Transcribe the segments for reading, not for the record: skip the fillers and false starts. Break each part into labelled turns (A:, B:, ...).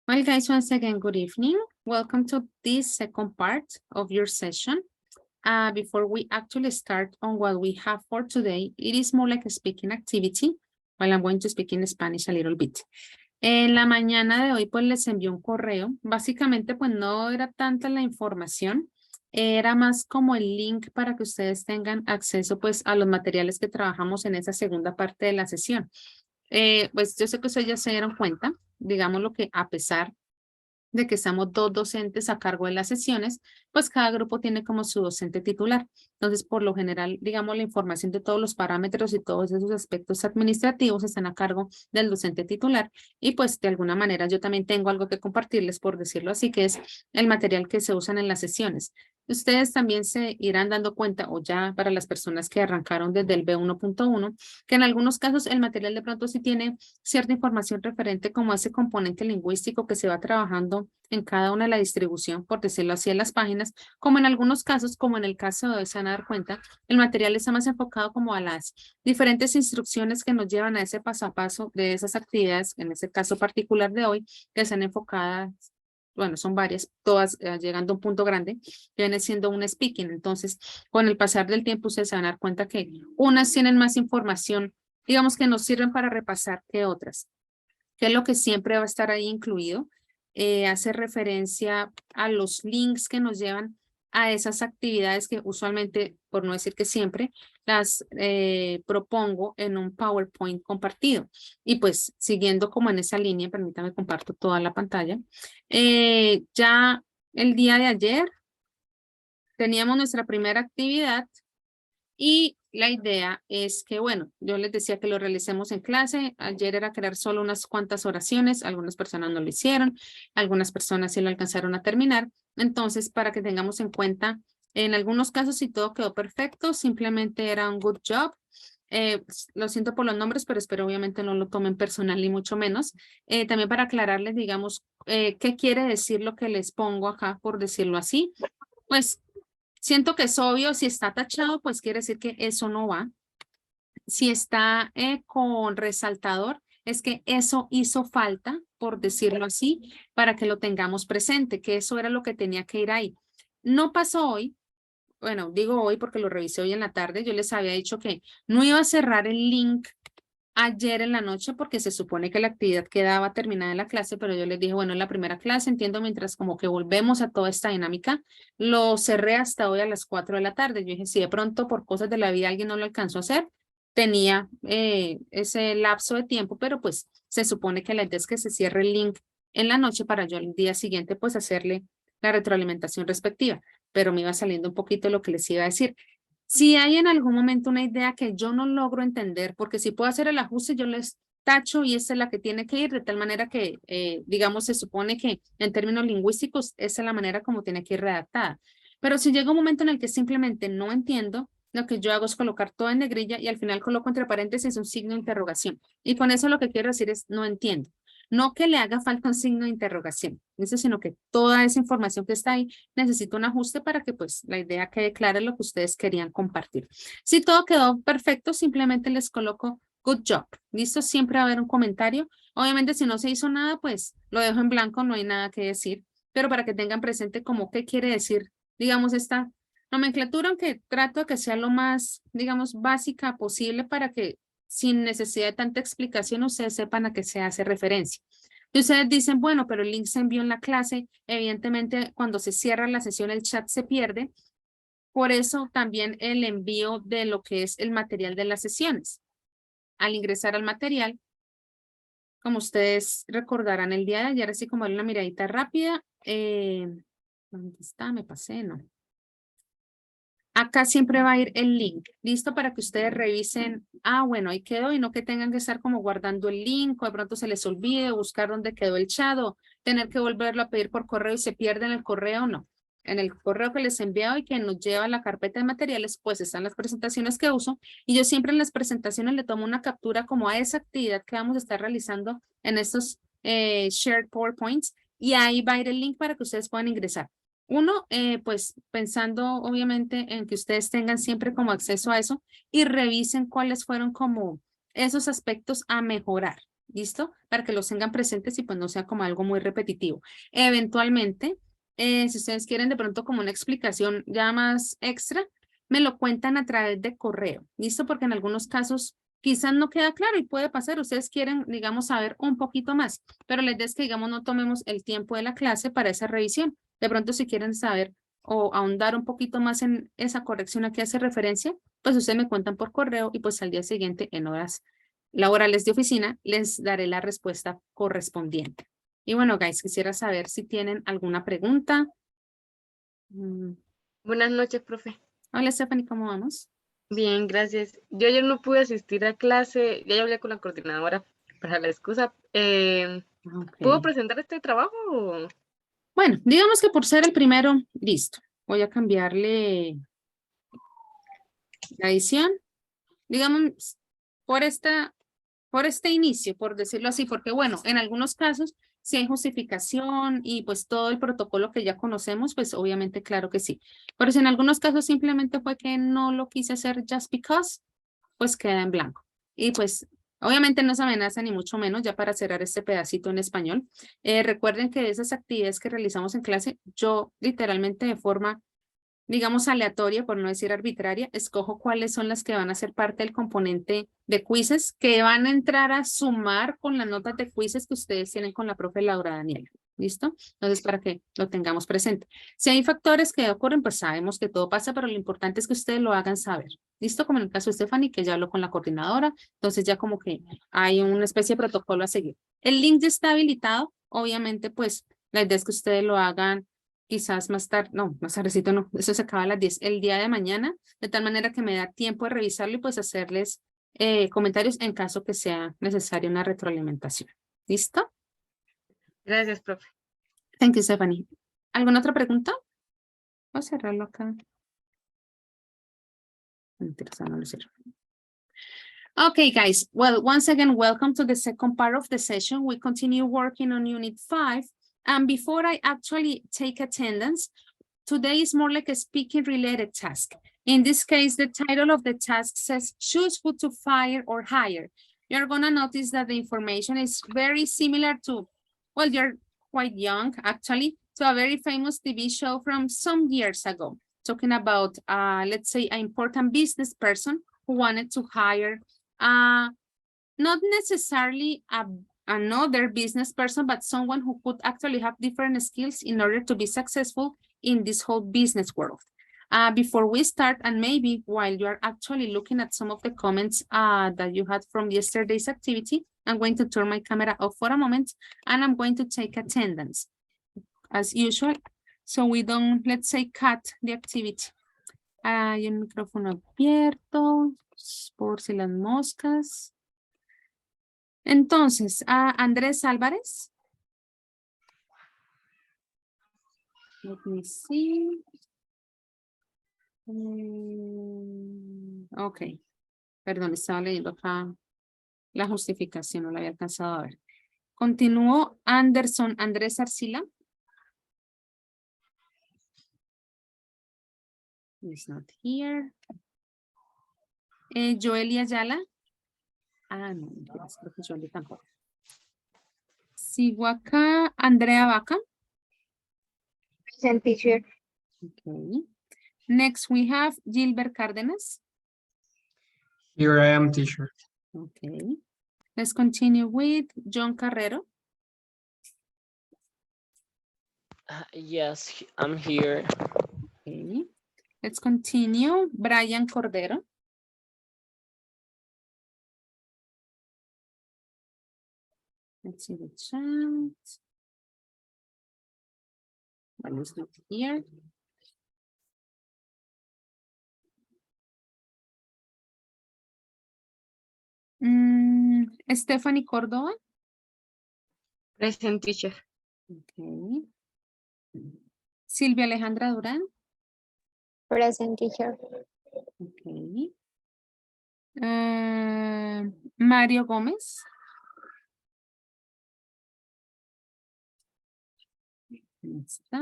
A: Well, guys, once again, good evening. Welcome to this second part of your session. Before we actually start on what we have for today, it is more like a speaking activity, while I'm going to speak in Spanish a little bit. En la mañana de hoy, pues les envié un correo. Básicamente, pues no era tanta la información, era más como el link para que ustedes tengan acceso pues a los materiales que trabajamos en esa segunda parte de la sesión. Pues yo sé que ustedes ya se dieron cuenta, digamos lo que a pesar de que estamos dos docentes a cargo de las sesiones, pues cada grupo tiene como su docente titular. Entonces, por lo general, digamos, la información de todos los parámetros y todos esos aspectos administrativos están a cargo del docente titular. Y pues de alguna manera yo también tengo algo que compartirles, por decirlo así, que es el material que se usan en las sesiones. Ustedes también se irán dando cuenta, o ya para las personas que arrancaron desde el B1.1, que en algunos casos el material de pronto sí tiene cierta información referente como a ese componente lingüístico que se va trabajando en cada una de la distribución, por decirlo así, en las páginas, como en algunos casos, como en el caso de hoy se van a dar cuenta, el material está más enfocado como a las diferentes instrucciones que nos llevan a ese paso a paso de esas actividades, en ese caso particular de hoy, que están enfocadas, bueno, son varias, todas llegando a un punto grande, que viene siendo un speaking. Entonces, con el pasar del tiempo, ustedes se van a dar cuenta que unas tienen más información, digamos que nos sirven para repasar que otras. ¿Qué es lo que siempre va a estar ahí incluido? Hace referencia a los links que nos llevan a esas actividades que usualmente, por no decir que siempre, las propongo en un PowerPoint compartido. Y pues siguiendo como en esa línea, permítame comparto toda la pantalla. Ya el día de ayer teníamos nuestra primera actividad y la idea es que, bueno, yo les decía que lo realicemos en clase. Ayer era crear solo unas cuantas oraciones. Algunas personas no lo hicieron. Algunas personas sí lo alcanzaron a terminar. Entonces, para que tengamos en cuenta, en algunos casos si todo quedó perfecto, simplemente era un good job. Lo siento por los nombres, pero espero obviamente no lo tomen personal ni mucho menos. También para aclararles, digamos, qué quiere decir lo que les pongo acá, por decirlo así. Pues siento que es obvio, si está tachado, pues quiere decir que eso no va. Si está con resaltador, es que eso hizo falta, por decirlo así, para que lo tengamos presente, que eso era lo que tenía que ir ahí. No pasó hoy, bueno, digo hoy porque lo revisé hoy en la tarde, yo les había dicho que no iba a cerrar el link ayer en la noche porque se supone que la actividad quedaba terminada en la clase, pero yo les dije, bueno, en la primera clase entiendo mientras como que volvemos a toda esta dinámica, lo cerré hasta hoy a las 4 de la tarde. Yo dije, si de pronto por cosas de la vida alguien no lo alcanzó a hacer, tenía ese lapso de tiempo, pero pues se supone que la idea es que se cierre el link en la noche para yo el día siguiente pues hacerle la retroalimentación respectiva, pero me iba saliendo un poquito lo que les iba a decir. Si hay en algún momento una idea que yo no logro entender, porque si puedo hacer el ajuste, yo les tacho y esa es la que tiene que ir, de tal manera que, digamos, se supone que en términos lingüísticos, esa es la manera como tiene que ir redactada. Pero si llega un momento en el que simplemente no entiendo, lo que yo hago es colocar todo en negrilla y al final coloco entre paréntesis un signo de interrogación. Y con eso lo que quiero decir es no entiendo. No que le haga falta un signo de interrogación, eso, sino que toda esa información que está ahí necesito un ajuste para que pues la idea quede clara lo que ustedes querían compartir. Si todo quedó perfecto, simplemente les coloco good job. ¿Listo? Siempre va a haber un comentario. Obviamente si no se hizo nada, pues lo dejo en blanco, no hay nada que decir, pero para que tengan presente como qué quiere decir, digamos, esta nomenclatura, aunque trato de que sea lo más, digamos, básica posible para que sin necesidad de tanta explicación ustedes sepan a qué se hace referencia. Y ustedes dicen, bueno, pero el link se envió en la clase. Evidentemente, cuando se cierra la sesión, el chat se pierde. Por eso también el envío de lo que es el material de las sesiones. Al ingresar al material, como ustedes recordarán el día de ayer, así como una miradita rápida. ¿Dónde está? Me pasé, ¿no? Acá siempre va a ir el link, listo para que ustedes revisen, bueno, ahí quedó y no que tengan que estar como guardando el link o de pronto se les olvide buscar dónde quedó el chat o tener que volverlo a pedir por correo y se pierden el correo, no. En el correo que les he enviado y que nos lleva a la carpeta de materiales, pues están las presentaciones que uso y yo siempre en las presentaciones le tomo una captura como a esa actividad que vamos a estar realizando en estos shared PowerPoints y ahí va a ir el link para que ustedes puedan ingresar. Uno, pues pensando obviamente en que ustedes tengan siempre como acceso a eso y revisen cuáles fueron como esos aspectos a mejorar. ¿listo? Para que los tengan presentes y pues no sea como algo muy repetitivo. Eventualmente, si ustedes quieren de pronto como una explicación ya más extra, me lo cuentan a través de correo, ¿listo? Porque en algunos casos quizás no queda claro y puede pasar, ustedes quieren, digamos, saber un poquito más, pero la idea es que, digamos, no tomemos el tiempo de la clase para esa revisión. De pronto, si quieren saber o ahondar un poquito más en esa corrección a que hace referencia, pues ustedes me cuentan por correo y pues al día siguiente en horas laborales de oficina les daré la respuesta correspondiente. Y bueno, guys, quisiera saber si tienen alguna pregunta.
B: Buenas noches, profe.
A: Hola, Stephanie, ¿cómo vamos?
B: Bien, gracias. Yo ayer no pude asistir a clase, ya hablé con la coordinadora para la excusa. ¿Puedo
A: Okay.
B: presentar este trabajo?
A: Bueno, digamos que por ser el primero, listo. Voy a cambiarle la edición. Digamos, por por este inicio, por decirlo así, porque bueno, en algunos casos, si hay justificación y pues todo el protocolo que ya conocemos, pues obviamente claro que sí. Pero si en algunos casos simplemente fue que no lo quise hacer just because, pues queda en blanco. Y pues obviamente no se amenaza ni mucho menos, ya para cerrar este pedacito en español. Recuerden que de esas actividades que realizamos en clase, yo literalmente de forma digamos, aleatoria, por no decir arbitraria, escojo cuáles son las que van a ser parte del componente de quizzes que van a entrar a sumar con las notas de quizzes que ustedes tienen con la profe Laura Daniela. ¿Listo? Entonces, para que lo tengamos presente. Si hay factores que ocurren, pues sabemos que todo pasa, pero lo importante es que ustedes lo hagan saber. ¿Listo? Como en el caso de Stephanie, que ya habló con la coordinadora, entonces ya como que hay una especie de protocolo a seguir. El link ya está habilitado, obviamente, pues la idea es que ustedes lo hagan quizás más tarde, no, más tardecito no, eso se acaba a las 10 el día de mañana, de tal manera que me da tiempo de revisarlo y pues hacerles comentarios en caso que sea necesaria una retroalimentación. ¿Listo?
B: Gracias, profe.
A: Thank you, Stephanie. ¿Alguna otra pregunta? Voy a cerrarlo acá. Interesante, no lo cierro. Okay, guys. Well, once again, welcome to the second part of the session. We continue working on Unit 5. And before I actually take attendance, today is more like a speaking related task. In this case, the title of the task says choose who to fire or hire. You're gonna notice that the information is very similar to, well, you're quite young actually, to a very famous TV show from some years ago, talking about, let's say, an important business person who wanted to hire not necessarily another business person, but someone who could actually have different skills in order to be successful in this whole business world. Before we start, and maybe while you are actually looking at some of the comments that you had from yesterday's activity, I'm going to turn my camera off for a moment, and I'm going to take attendance, as usual, so we don't, let's say, cut the activity. Hay un micrófono abierto, por si las moscas. Entonces, Andrés Álvarez. Let me see. Ok, perdón, estaba leyendo acá la justificación, no la había alcanzado a ver. Continúo, Anderson Andrés Arcila. He's not here. Joelia Ayala. No, creo que Joelia tampoco. Sigo acá, Andrea Vaca.
C: Present, teacher.
A: Okay. Next we have Gilbert Cárdenas.
D: Here I am, teacher.
A: Okay. Let's continue with John Carrero.
E: Yes, I'm here.
A: Okay. Let's continue. Brian Cordero. Let's see the chat. One is not here. Stephanie Córdoba.
B: Present, teacher.
A: Okay. Silvia Alejandra Durán.
C: Present, teacher.
A: Okay. Mario Gómez. Ahí está.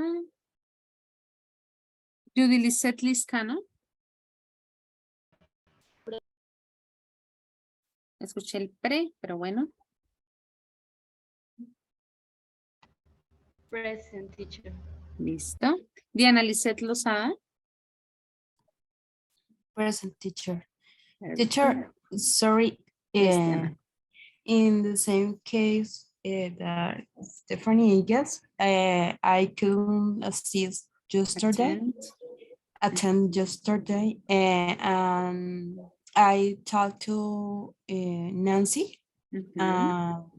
A: Judy Lisette Liscano. Escuché el pre, pero bueno.
B: Present, teacher.
A: Listo. Diana Lisset Lozada.
E: Present teacher.
A: Very
E: Teacher, sorry.
A: Yes, Diana.
E: In the same case that Stephanie, yes, I couldn't assist yesterday, attend yesterday, and I talked to Nancy.
A: Mhm.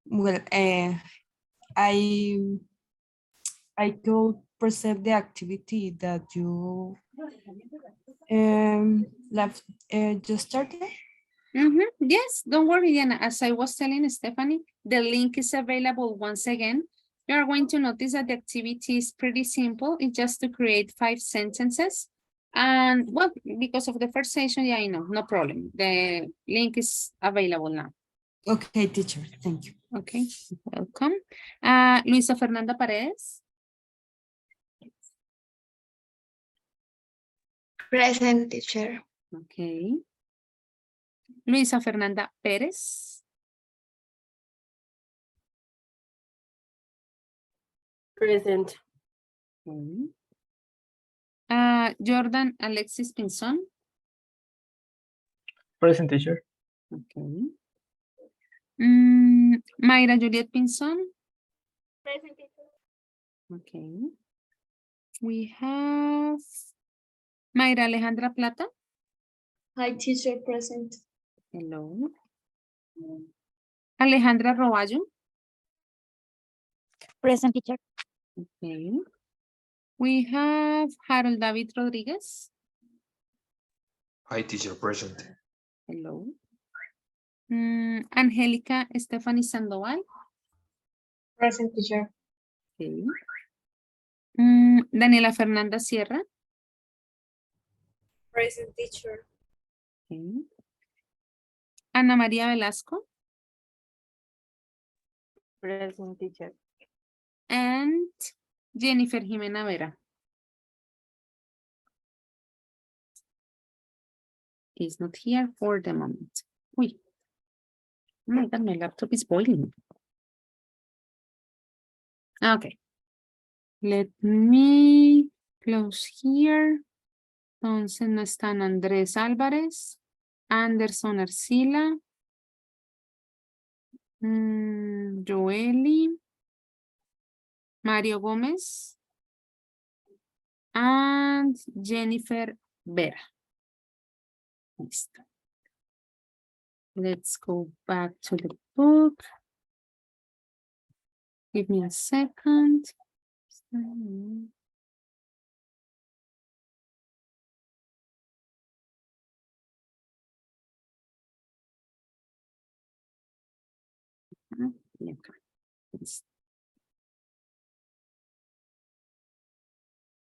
E: Well, I could present the activity that you left yesterday.
A: Yes, don't worry, Diana. As I was telling Stephanie, the link is available once again. You are going to notice that the activity is pretty simple. It's just to create 5 sentences. And well, because of the first session, yeah, I know, no problem. The link is available now.
E: Okay, teacher, thank you.
A: Okay, welcome. Luisa Fernanda Paredes.
C: Present, teacher.
A: Okay. Luisa Fernanda Pérez.
B: Present.
A: Okay. Jordan Alexis Pinzón.
D: Present teacher.
A: Okay. Mayra Juliet Pinzón.
C: Present, teacher.
A: Okay. We have Mayra Alejandra Plata.
C: Hi, teacher, present.
A: Hello. Alejandra Roballo.
C: Present, teacher.
A: Okay. We have Harold David Rodriguez.
F: Hi, teacher, present.
A: Hello. Angélica Stephanie Sandoval.
C: Present, teacher.
A: Okay. Daniela Fernanda Sierra.
C: Present, teacher.
A: Okay. Ana María Velasco.
B: Present, teacher.
A: And Jennifer Jimena Vera. Is not here for the moment. Uy. Oh my God, my laptop is boiling. Okay. Let me close here. Entonces no están Andrés Álvarez, Anderson Arcila, Joeli, Mario Gómez, and Jennifer Vera. Listo. Let's go back to the book. Give me a second.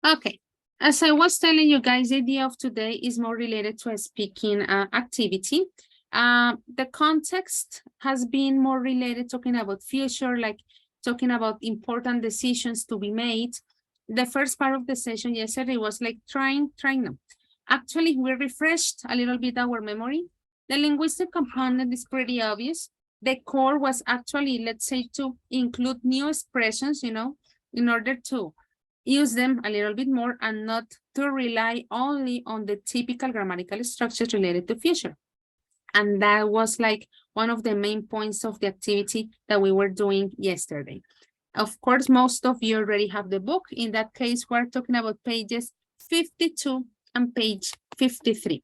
A: Okay, as I was telling you guys, the idea of today is more related to a speaking activity. The context has been more related, talking about future, like talking about important decisions to be made. The first part of the session yesterday was like trying. No. Actually, we refreshed a little bit our memory. The linguistic component is pretty obvious. The core was actually, let's say, to include new expressions, you know, in order to use them a little bit more and not to rely only on the typical grammatical structures related to future. And that was like one of the main points of the activity that we were doing yesterday. Of course, most of you already have the book. In that case, we're talking about pages 52 and page 53.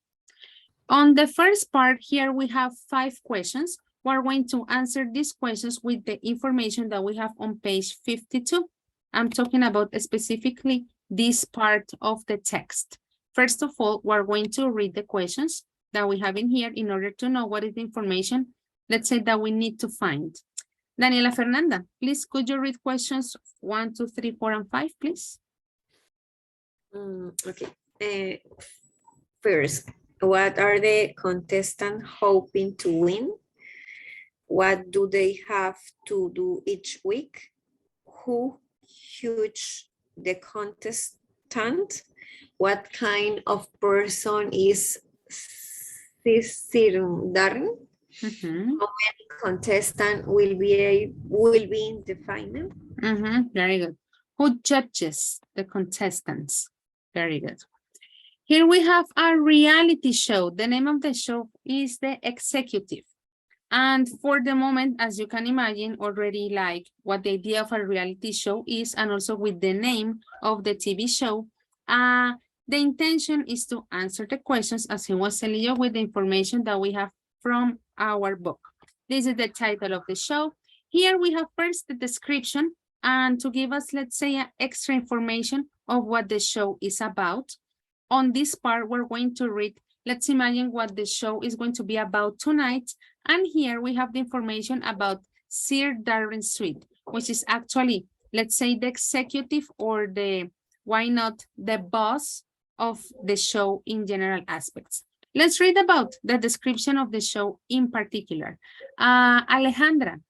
A: On the first part here, we have 5 questions. We're going to answer these questions with the information that we have on page 52. I'm talking about specifically this part of the text. First of all, we're going to read the questions that we have in here in order to know what is the information, let's say, that we need to find. Daniela Fernanda, please, could you read questions 1, 2, 3, 4, and 5, please?
G: Okay. First, what are the contestants hoping to win? What do they have to do each week? Who judge the contestant? What kind of person is Darren?
A: Mhm.
G: How many contestants will be in the final?
A: Very good. Who judges the contestants? Very good. Here we have a reality show. The name of the show is The Executive. And for the moment, as you can imagine already, like what the idea of a reality show is, and also with the name of the TV show, the intention is to answer the questions, as he was telling you, with the information that we have from our book. This is the title of the show. Here we have first the description, and to give us, let's say, extra information of what the show is about. On this part, we're going to read, let's imagine what the show is going to be about tonight. And here we have the information about Sir Darren Sweet, which is actually, let's say, the executive or why not the boss of the show in general aspects. Let's read about the description of the show in particular. Alejandra,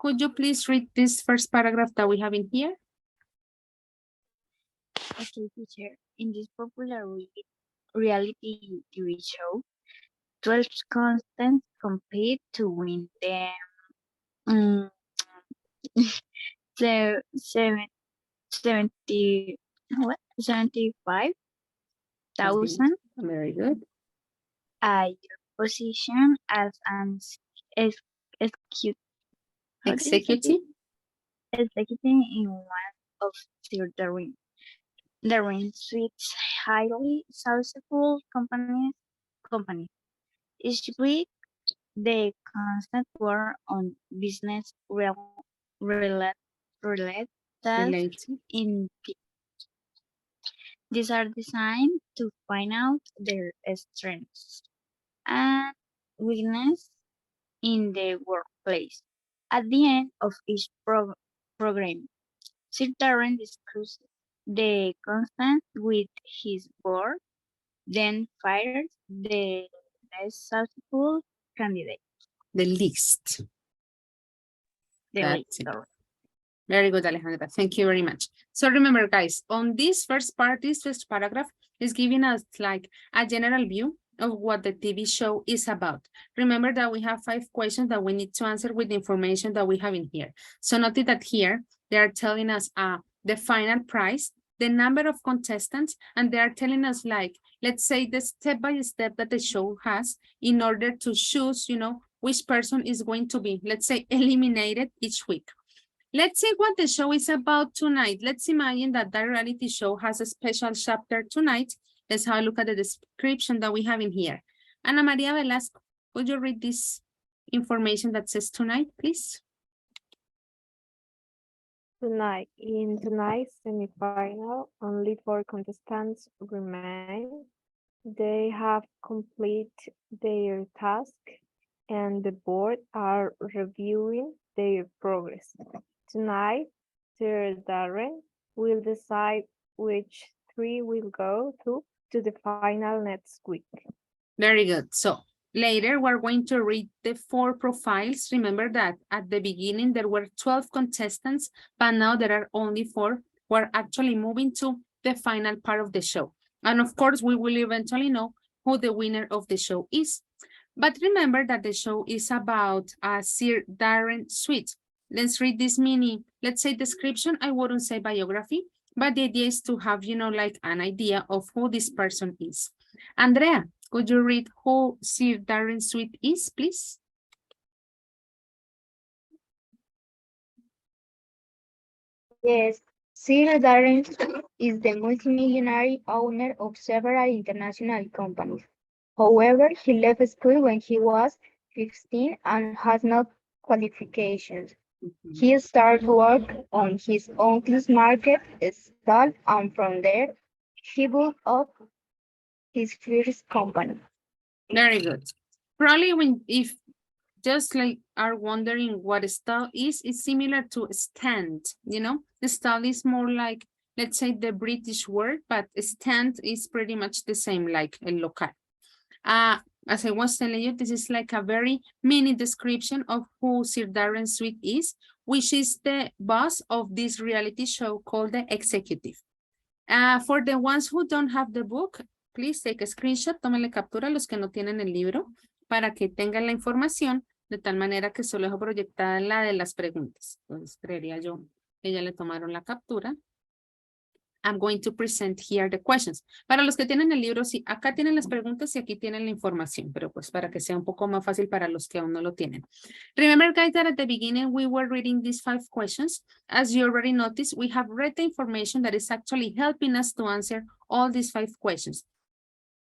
A: could you please read this first paragraph that we have in here?
H: Okay, teacher. In this popular reality TV show, 12 contestants compete to win the um, 75,000
A: Very good.
H: position as an executive
A: Executive.
H: in one of Sir Darren Sweet's highly successful companies. Each week, the constant war on business related
A: Related.
H: in these are designed to find out their strengths and weakness in the workplace. At the end of each program, Sir Darren discusses the constant with his board, then fires the less successful candidate.
A: The least.
H: The
A: That's
H: least,
A: it. Very good, Alejandra. Thank you very much. So remember, guys, on this first part, this first paragraph is giving us like a general view of what the TV show is about. Remember that we have 5 questions that we need to answer with the information that we have in here. So notice that here, they are telling us the final prize, the number of contestants, and they are telling us like, let's say the step-by-step that the show has in order to choose, which person is going to be, let's say, eliminated each week. Let's see what the show is about tonight. Let's imagine that reality show has a special chapter tonight. Let's have a look at the description that we have in here. Ana Maria Velasco, would you read this information that says tonight, please?
I: In tonight's semifinal, only 4 contestants remain. They have completed their task and the board are reviewing their progress. Tonight, Sir Darren will decide which 3 will go to the final next week.
A: Very good. So later we're going to read the 4 profiles. Remember that at the beginning there were 12 contestants, but now there are only 4. We're actually moving to the final part of the show. And of course, we will eventually know who the winner of the show is. But remember that the show is about Sir Darren Sweet. Let's read this mini, let's say description. I wouldn't say biography, but the idea is to have, like an idea of who this person is. Andrea, could you read who Sir Darren Sweet is, please?
C: Yes, Sir Darren is the multimillionaire owner of several international companies. However, he left school when he was 15 and has no qualifications. He started work on his uncle's market stall, and from there, he built up his first company.
A: Very good. Probably if just like are wondering what a stall is, it's similar to a stand, The stall is more like, let's say, the British word, but a stand is pretty much the same, like a local. As I was telling you, this is like a very mini description of who Sir Darren Sweet is, which is the boss of this reality show called The Executive. For the ones who don't have the book, please take a screenshot, tómenle captura los que no tienen el libro, para que tengan la información de tal manera que solo dejo proyectada la de las preguntas. Entonces, creería yo que ya le tomaron la captura. I'm going to present here the questions. Para los que tienen el libro, sí, acá tienen las preguntas y aquí tienen la información, pero pues para que sea un poco más fácil para los que aún no lo tienen. Remember, guys, that at the beginning we were reading these 5 questions. As you already noticed, we have read the information that is actually helping us to answer all these 5 questions.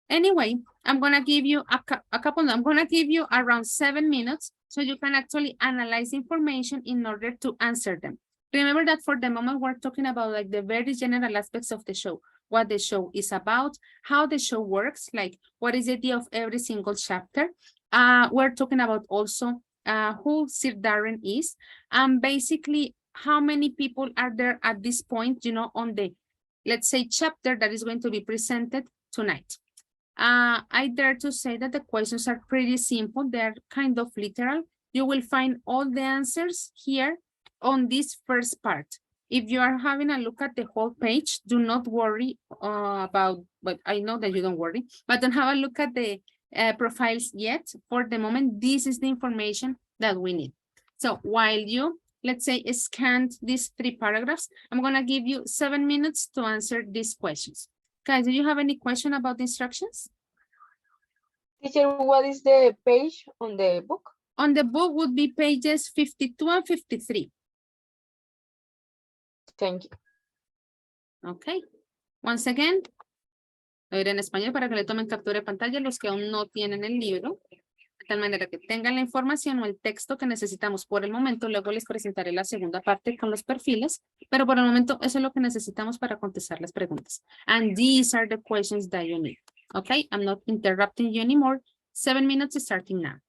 A: Anyway, I'm gonna give you I'm gonna give you around 7 minutes so you can actually analyze information in order to answer them. Remember that for the moment, we're talking about like the very general aspects of the show, what the show is about, how the show works, like what is the idea of every single chapter. We're talking about also who Sir Darren is, and basically how many people are there at this point, you know, on the, let's say, chapter that is going to be presented tonight. I dare to say that the questions are pretty simple. They're kind of literal. You will find all the answers here on this first part. If you are having a look at the whole page, do not worry about, but I know that you don't worry, but don't have a look at the profiles yet. For the moment, this is the information that we need. So while you, let's say, scanned these 3 paragraphs, I'm gonna give you 7 minutes to answer these questions. Guys, do you have any question about the instructions?
B: Teacher, what is the page on the book?
A: On the book would be pages 52 and 53.
B: Thank you.
A: Okay. Once again, lo diré en español para que le tomen captura de pantalla los que aún no tienen el libro. De tal manera que tengan la información o el texto que necesitamos por el momento. Luego les presentaré la segunda parte con los perfiles. Pero por el momento eso es lo que necesitamos para contestar las preguntas. And these are the questions that you need. Okay, I'm not interrupting you anymore. 7 minutes starting now.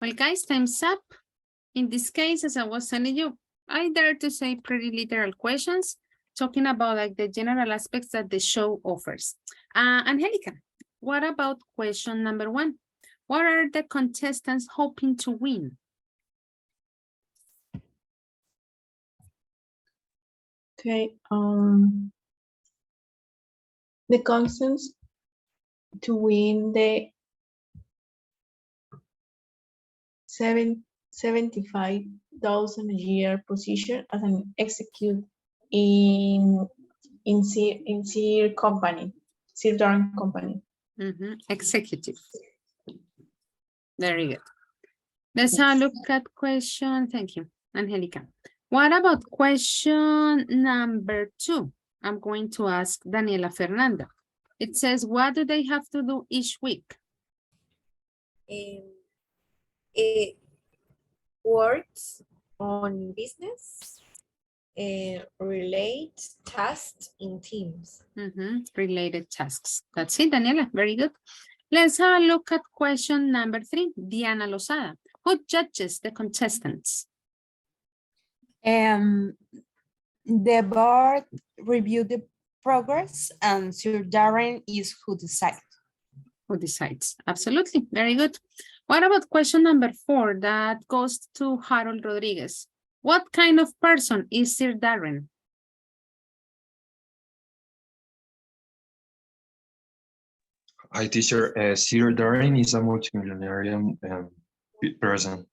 A: Well, guys, time's up. In this case, as I was telling you, I dare to say pretty literal questions, talking about like the general aspects that the show offers. Angelica, what about question number 1? What are the contestants hoping to win?
J: Okay, the contestants to win the 75,000 a year position as an executive in Sir company, Sir Darren company.
A: Executive. Very good. Let's have a look at question. Thank you, Angelica. What about question number 2? I'm going to ask Daniela Fernanda. It says, what do they have to do each week?
G: Works on business, relate tasks in teams.
A: Related tasks. That's it, Daniela. Very good. Let's have a look at question number 3. Diana Lozada. Who judges the contestants?
E: The board review the progress and Sir Darren is who decides.
A: Who decides? Absolutely. Very good. What about question number 4 that goes to Harold Rodriguez? What kind of person is Sir Darren?
F: Hi, teacher. Sir Darren is a multimillionaire person.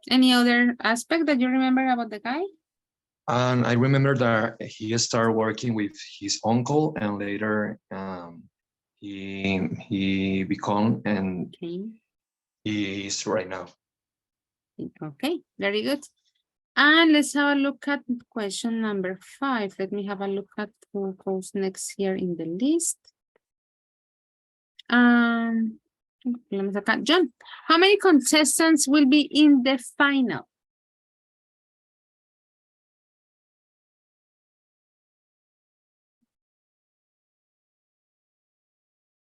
A: Any other aspect that you remember about the guy?
F: And I remember that he started working with his uncle, and later he become and he is right now.
A: Okay, very good. And let's have a look at question number 5. Let me have a look at who goes next here in the list. John, how many contestants will be in the final?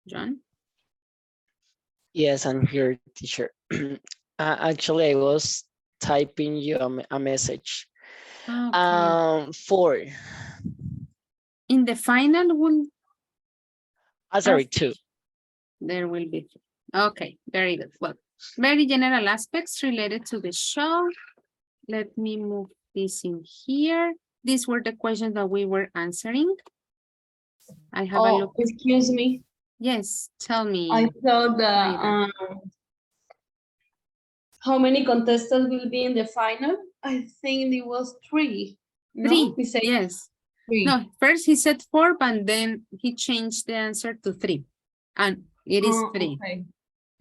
A: John?
K: Yes, I'm here, teacher. Actually, I was typing you a message.
A: Okay.
K: 4.
A: In the final will...
K: Sorry, 2.
A: There will be. Okay, very good. Well, very general aspects related to the show. Let me move this in here. These were the questions that we were answering. I have a look.
J: Excuse me.
A: Yes, tell me.
J: I thought that how many contestants will be in the final? I think it was 3.
A: 3,
J: He said
A: yes.
J: 3.
A: No, first he said 4, but then he changed the answer to 3. And it is 3.
J: Okay.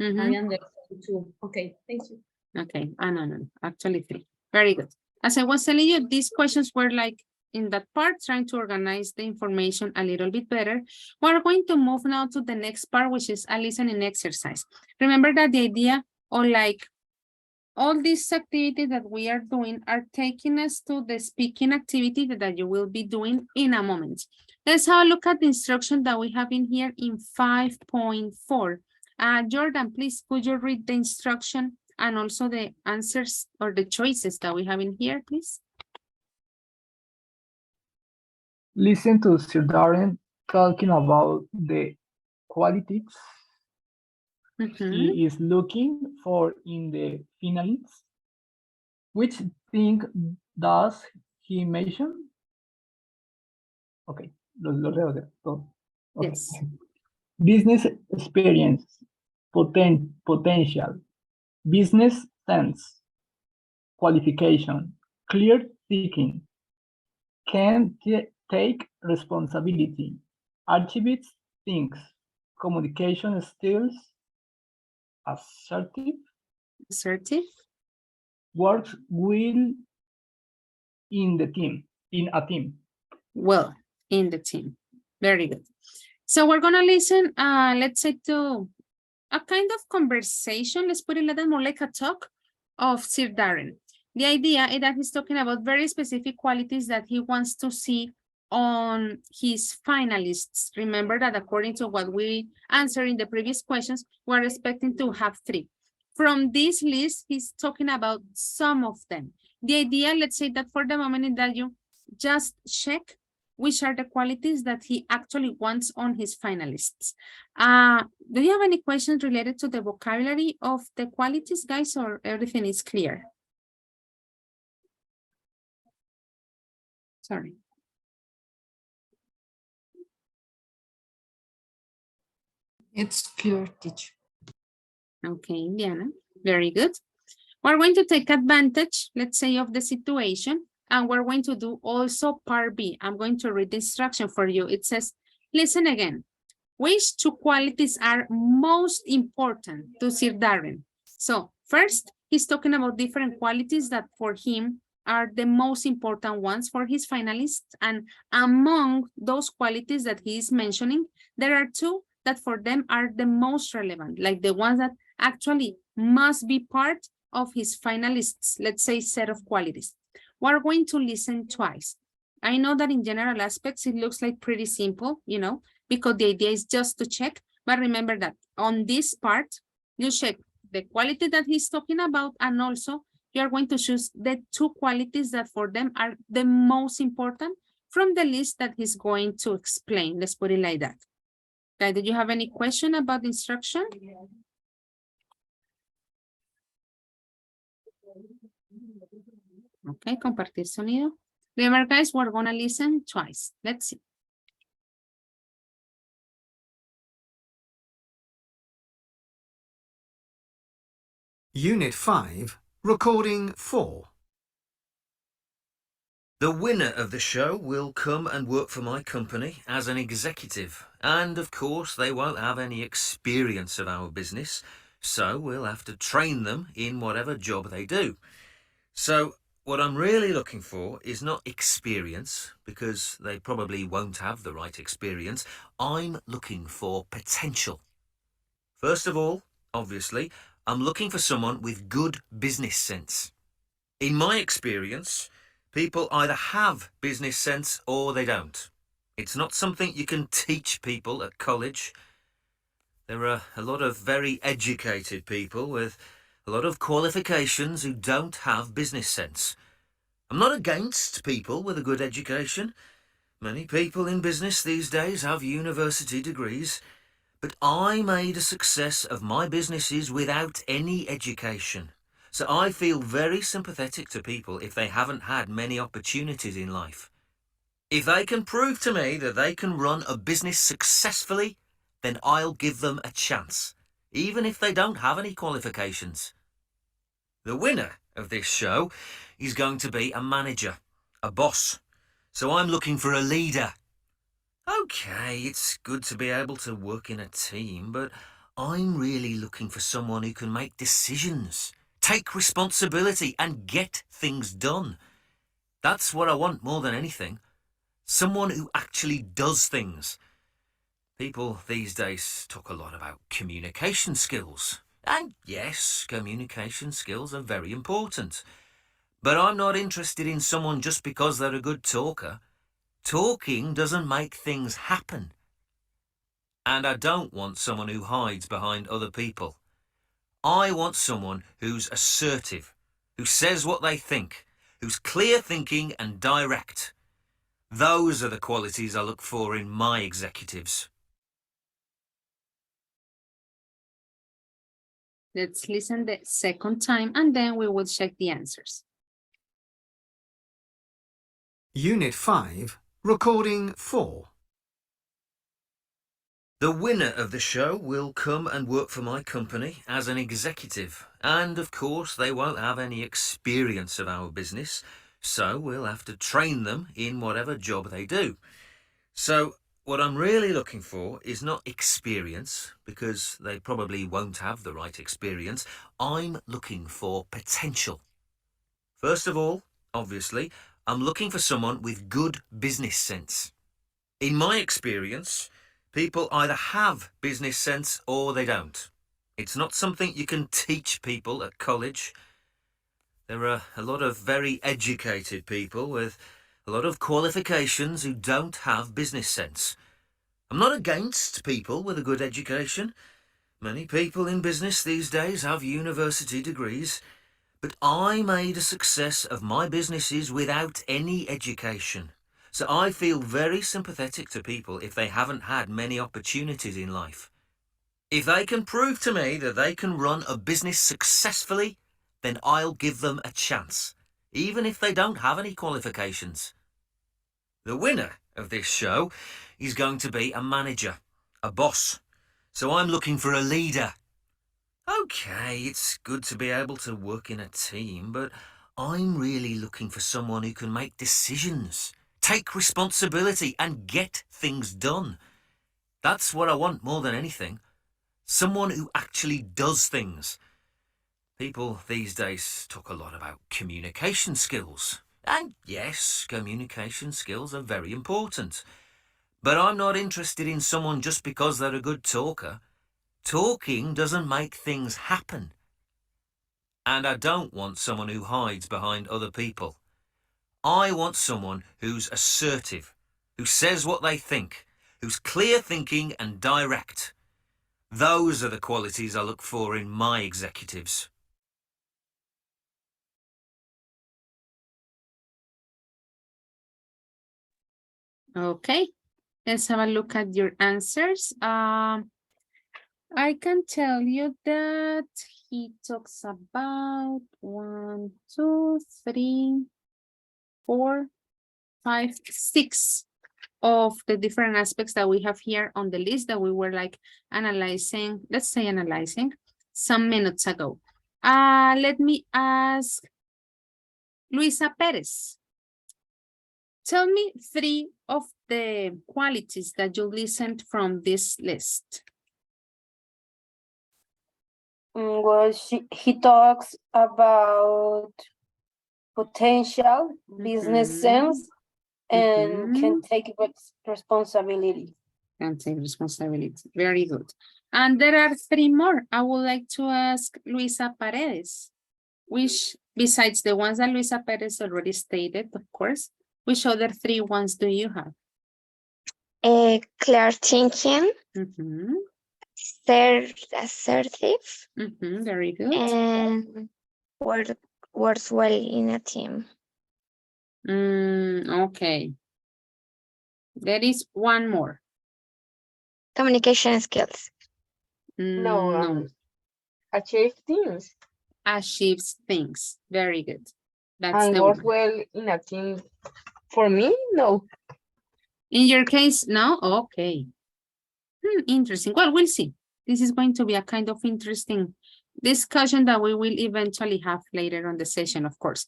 J: I understand 2. Okay, thank you.
A: Okay, no, actually 3. Very good. As I was telling you, these questions were like in that part, trying to organize the information a little bit better. We're going to move now to the next part, which is a listening exercise. Remember that the idea of like all these activities that we are doing are taking us to the speaking activity that you will be doing in a moment. Let's have a look at the instruction that we have in here in 5.4. Jordan, please, could you read the instruction and also the answers or the choices that we have in here, please?
L: Listen to Sir Darren talking about the qualities he is looking for in the finalists. Which thing does he mention? Okay, lo leo de todo. Okay.
A: Yes.
L: Business experience, potential, business sense, qualification, clear thinking, can take responsibility, attributes things, communication skills, assertive, works well in the team, in a team.
A: Well, in the team. Very good. So we're gonna listen, let's say to a kind of conversation, let's put it a little more like a talk of Sir Darren. The idea is that he's talking about very specific qualities that he wants to see on his finalists. Remember that according to what we answered in the previous questions, we're expecting to have 3. From this list, he's talking about some of them. The idea, let's say that for the moment, is that you just check which are the qualities that he actually wants on his finalists. Do you have any questions related to the vocabulary of the qualities, guys, or everything is clear? Sorry.
E: It's clear, teacher.
A: Okay, Indiana, very good. We're going to take advantage, let's say, of the situation, and we're going to do also part B. I'm going to read the instruction for you. It says, listen again. Which 2 qualities are most important to Sir Darren? So first, he's talking about different qualities that for him are the most important ones for his finalists. And among those qualities that he is mentioning, there are 2 that for them are the most relevant, like the ones that actually must be part of his finalists, let's say, set of qualities. We're going to listen twice. I know that in general aspects, it looks like pretty simple, you know, because the idea is just to check. But remember that on this part, you check the quality that he's talking about, and also you are going to choose the 2 qualities that for them are the most important from the list that he's going to explain. Let's put it like that. Okay, did you have any question about the instruction? Okay, compartir sonido. Remember, guys, we're gonna listen twice. Let's see.
M: Unit 5, Recording 4. The winner of the show will come and work for my company as an executive, and of course they won't have any experience of our business, so we'll have to train them in whatever job they do. So what I'm really looking for is not experience, because they probably won't have the right experience. I'm looking for potential. First of all, obviously, I'm looking for someone with good business sense. In my experience, people either have business sense or they don't. It's not something you can teach people at college. There are a lot of very educated people with a lot of qualifications who don't have business sense. I'm not against people with a good education. Many people in business these days have university degrees. But I made a success of my businesses without any education. So I feel very sympathetic to people if they haven't had many opportunities in life. If they can prove to me that they can run a business successfully, then I'll give them a chance, even if they don't have any qualifications. The winner of this show is going to be a manager, a boss. So I'm looking for a leader. Okay, it's good to be able to work in a team, but I'm really looking for someone who can make decisions, take responsibility, and get things done. That's what I want more than anything. Someone who actually does things. People these days talk a lot about communication skills. And yes, communication skills are very important. But I'm not interested in someone just because they're a good talker. Talking doesn't make things happen. And I don't want someone who hides behind other people. I want someone who's assertive, who says what they think, who's clear thinking and direct. Those are the qualities I look for in my executives.
A: Let's listen the second time and then we will check the answers.
M: Unit 5, Recording 4. The winner of the show will come and work for my company as an executive, and of course they won't have any experience of our business, so we'll have to train them in whatever job they do. So what I'm really looking for is not experience, because they probably won't have the right experience. I'm looking for potential. First of all, obviously, I'm looking for someone with good business sense. In my experience, people either have business sense or they don't. It's not something you can teach people at college. There are a lot of very educated people with a a lot of qualifications who don't have business sense. I'm not against people with a good education. Many people in business these days have university degrees, but I made a success of my businesses without any education. So I feel very sympathetic to people if they haven't had many opportunities in life. If they can prove to me that they can run a business successfully, then I'll give them a chance, even if they don't have any qualifications. The winner of this show is going to be a manager, a boss. So I'm looking for a leader. Okay, it's good to be able to work in a team, but I'm really looking for someone who can make decisions, take responsibility, and get things done. That's what I want more than anything. Someone who actually does things. People these days talk a lot about communication skills. And yes, communication skills are very important. But I'm not interested in someone just because they're a good talker. Talking doesn't make things happen. And I don't want someone who hides behind other people. I want someone who's assertive, who says what they think, who's clear thinking and direct. Those are the qualities I look for in my executives.
A: Okay, let's have a look at your answers. I can tell you that he talks about 1, 2, 3, 4, 5, 6 of the different aspects that we have here on the list that we were like analyzing, let's say analyzing some minutes ago. Let me ask Luisa Perez. Tell me 3 of the qualities that you listened from this list.
J: Well, he talks about potential, business sense, and can take responsibility.
A: Can take responsibility. Very good. And there are 3 more. I would like to ask Luisa Paredes, which besides the ones that Luisa Perez already stated, of course, which other 3 ones do you have?
C: Clear thinking, assertive,
A: very good.
C: and works well in a team.
A: Okay. There is one more.
C: Communication skills.
B: No, achieve things.
A: Achieves things. Very good. That's
B: And
A: the
B: work
A: one.
B: well in a team. For me, no.
A: In your case, no? Okay. Interesting. Well, we'll see. This is going to be a kind of interesting discussion that we will eventually have later on the session, of course.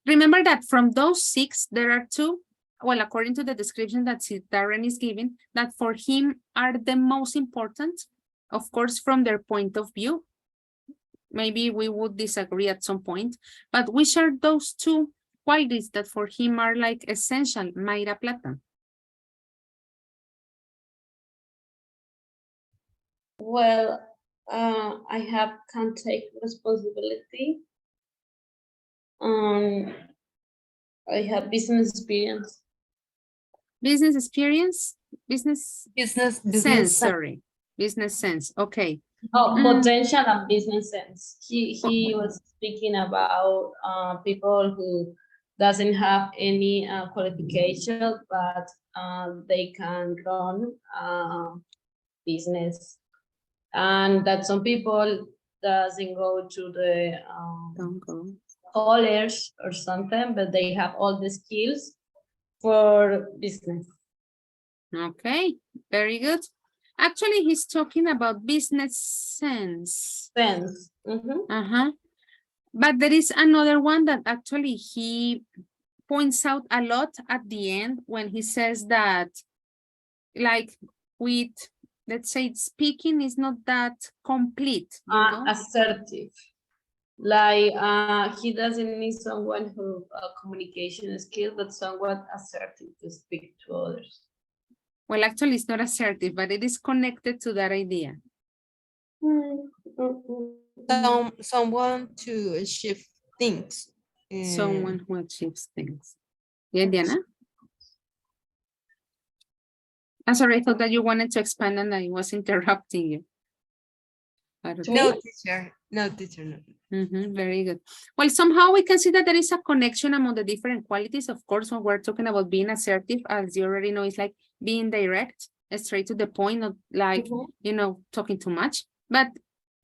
A: Remember that from those 6, there are 2, well, according to the description that Darren is giving, that for him are the most important, of course, from their point of view. Maybe we would disagree at some point, but which are those 2 qualities that for him are like essential, Mayra Plata?
J: Well, I can take responsibility. I have business experience.
A: Business experience? Business sense,
E: sense.
A: sorry. Business sense, okay.
J: Potential and business sense. He was speaking about people who doesn't have any qualification, but they can run business. And that some people doesn't go to the college or something, but they have all the skills for business.
A: Okay, very good. Actually, he's talking about business sense. But there is another one that actually he points out a lot at the end when he says that, like, with, let's say, speaking is not that complete. You know?
J: Assertive. Like he doesn't need someone who communication skills, but someone assertive to speak to others.
A: Well, actually, it's not assertive, but it is connected to that idea.
E: Someone to achieve things.
A: Someone who achieves things. Yeah, Diana? I'm sorry, I thought that you wanted to expand and I was interrupting you. But okay.
E: No, teacher. No, teacher. No.
A: Very good. Well, somehow we can see that there is a connection among the different qualities. Of course, when we're talking about being assertive, as you already know, it's like being direct, straight to the point, not like, you know, talking too much. But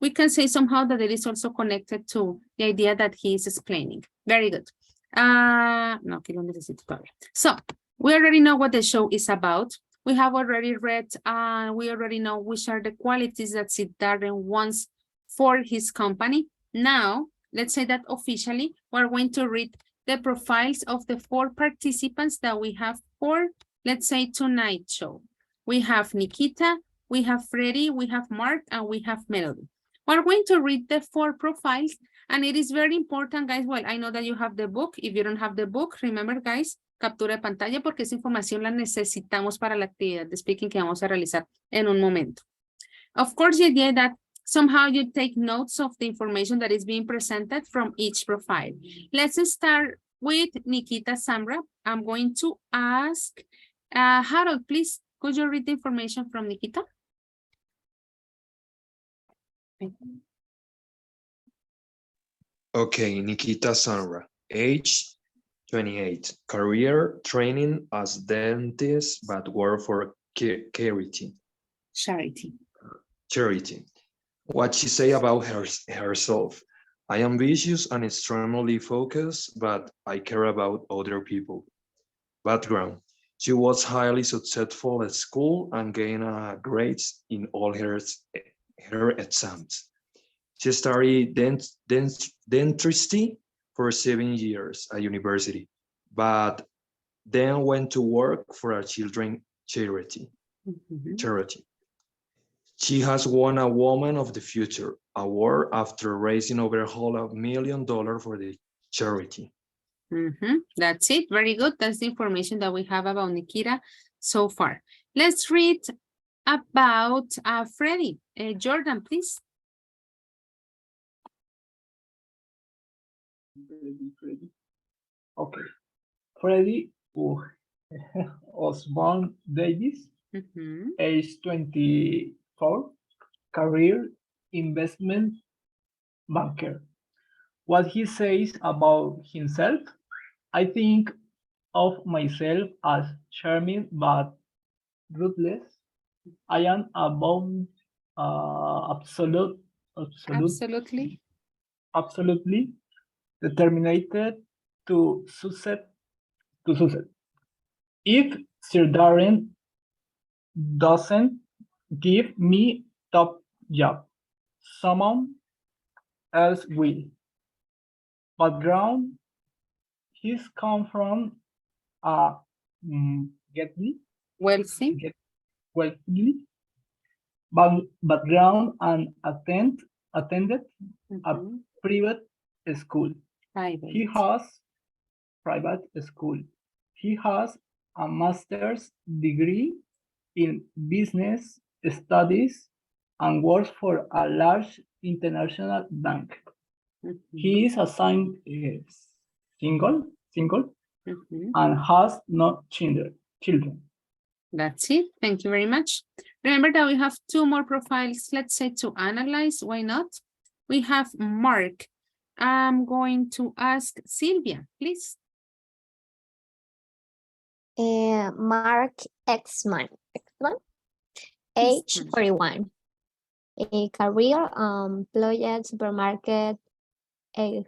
A: we can say somehow that it is also connected to the idea that he is explaining. Very good. No, que lo necesito todavía. So we already know what the show is about. We have already read, we already know which are the qualities that Sid Darren wants for his company. Now, let's say that officially, we're going to read the profiles of the 4 participants that we have for, let's say, tonight's show. We have Nikita, we have Freddie, we have Mark, and we have Melody. We're going to read the 4 profiles, and it is very important, guys. Well, I know that you have the book. If you don't have the book, remember, guys, captura de pantalla porque esa información la necesitamos para la actividad de speaking que vamos a realizar en un momento. Of course, the idea that somehow you take notes of the information that is being presented from each profile. Let's start with Nikita Samra. I'm going to ask Harold, please, could you read the information from Nikita?
F: Okay, Nikita Sanra, age 28, career training as dentist, but work for charity. Charity. What she say about herself. I am ambitious and extremely focused, but I care about other people. Background. She was highly successful at school and gained grades in all her exams. She studied dentistry for 7 years at university, but then went to work for a children's charity. She has won a Woman of the Future award after raising over $500,000 for the charity.
A: That's it. Very good. That's the information that we have about Nikita so far. Let's read about Freddie. Jordan, please.
L: Freddie. Okay. Freddie Osborne Davis, age 24, career investment banker. What he says about himself, I think of myself as charming but ruthless. I am absolutely determined to succeed. If Sir Darren doesn't give me top job, someone else will. Background, he's come from wealthy background and attended a private school. He has private school. He has a master's degree in business studies and works for a large international bank. He is assigned single and has no children.
A: That's it. Thank you very much. Remember that we have 2 more profiles, let's say, to analyze. Why not? We have Mark. I'm going to ask Sylvia, please.
C: Mark Exman, age 41. A career employed supermarket executive.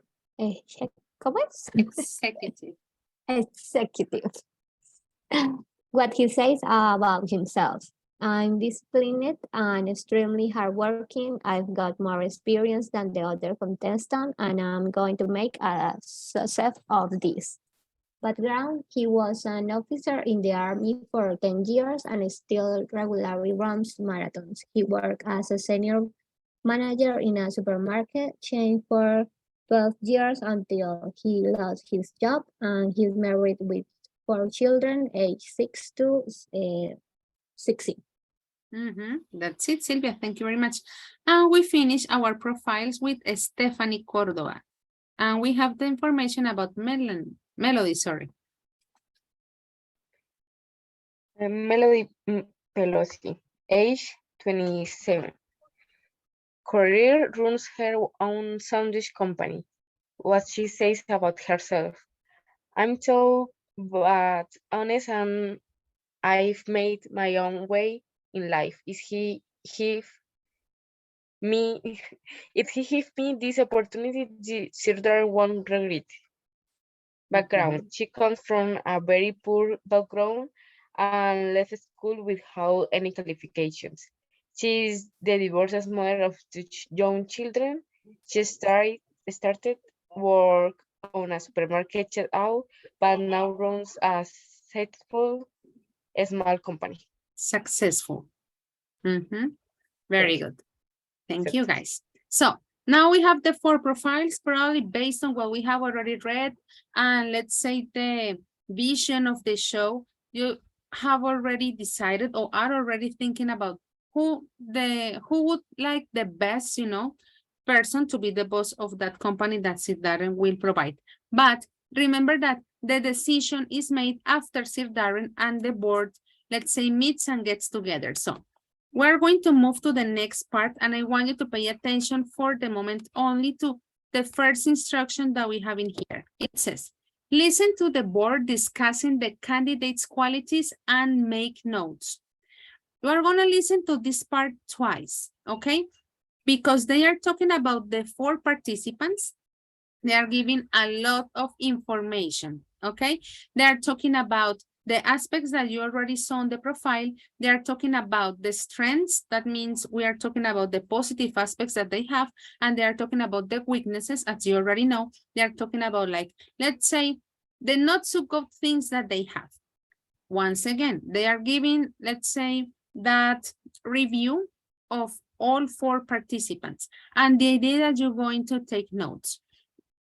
C: What he says about himself. I'm disciplined and extremely hardworking. I've got more experience than the other contestants, and I'm going to make a success of this. Background, he was an officer in the army for 10 years and still regularly runs marathons. He worked as a senior manager in a supermarket chain for 12 years until he lost his job, and he's married with 4 children, age 6 to 16.
A: That's it, Sylvia. Thank you very much. And we finish our profiles with Stephanie Cordova. And we have the information about Melody, sorry.
B: Melody, Pelosi, age 27. Career runs her own sandwich company. What she says about herself. I'm tough but honest and I've made my own way in life. Me if he give me this opportunity, children won't regret. Background. She comes from a very poor background and left school without any qualifications. She is the divorced mother of two young children. She started work on a supermarket checkout, but now runs a successful small company.
A: Successful. Very
B: Yes.
A: good. Thank you, guys. So now we have the 4 profiles, probably based on what we have already read. And let's say the vision of the show, you have already decided or are already thinking about who would like the best, person to be the boss of that company that Sir Darren will provide. But remember that the decision is made after Sir Darren and the board, let's say, meets and gets together. So we're going to move to the next part, and I want you to pay attention for the moment only to the first instruction that we have in here. It says, listen to the board discussing the candidate's qualities and make notes. You are going to listen to this part twice, okay? Because they are talking about the 4 participants. They are giving a lot of information, okay? They are talking about the aspects that you already saw on the profile. They are talking about the strengths. That means we are talking about the positive aspects that they have, and they are talking about the weaknesses, as you already know. They are talking about, like, let's say, the not so good things that they have. Once again, they are giving, let's say, that review of all 4 participants. And the idea that you're going to take notes.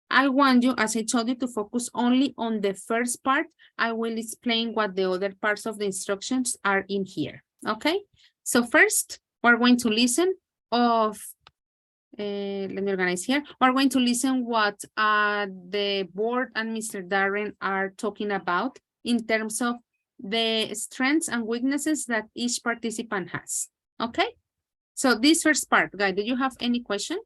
A: I want you, as I told you, to focus only on the first part. I will explain what the other parts of the instructions are in here, okay? So first, we're going to listen of, let me organize here. We're going to listen what the board and Mr. Darren are talking about in terms of the strengths and weaknesses that each participant has, okay? So this first part, guys, do you have any question?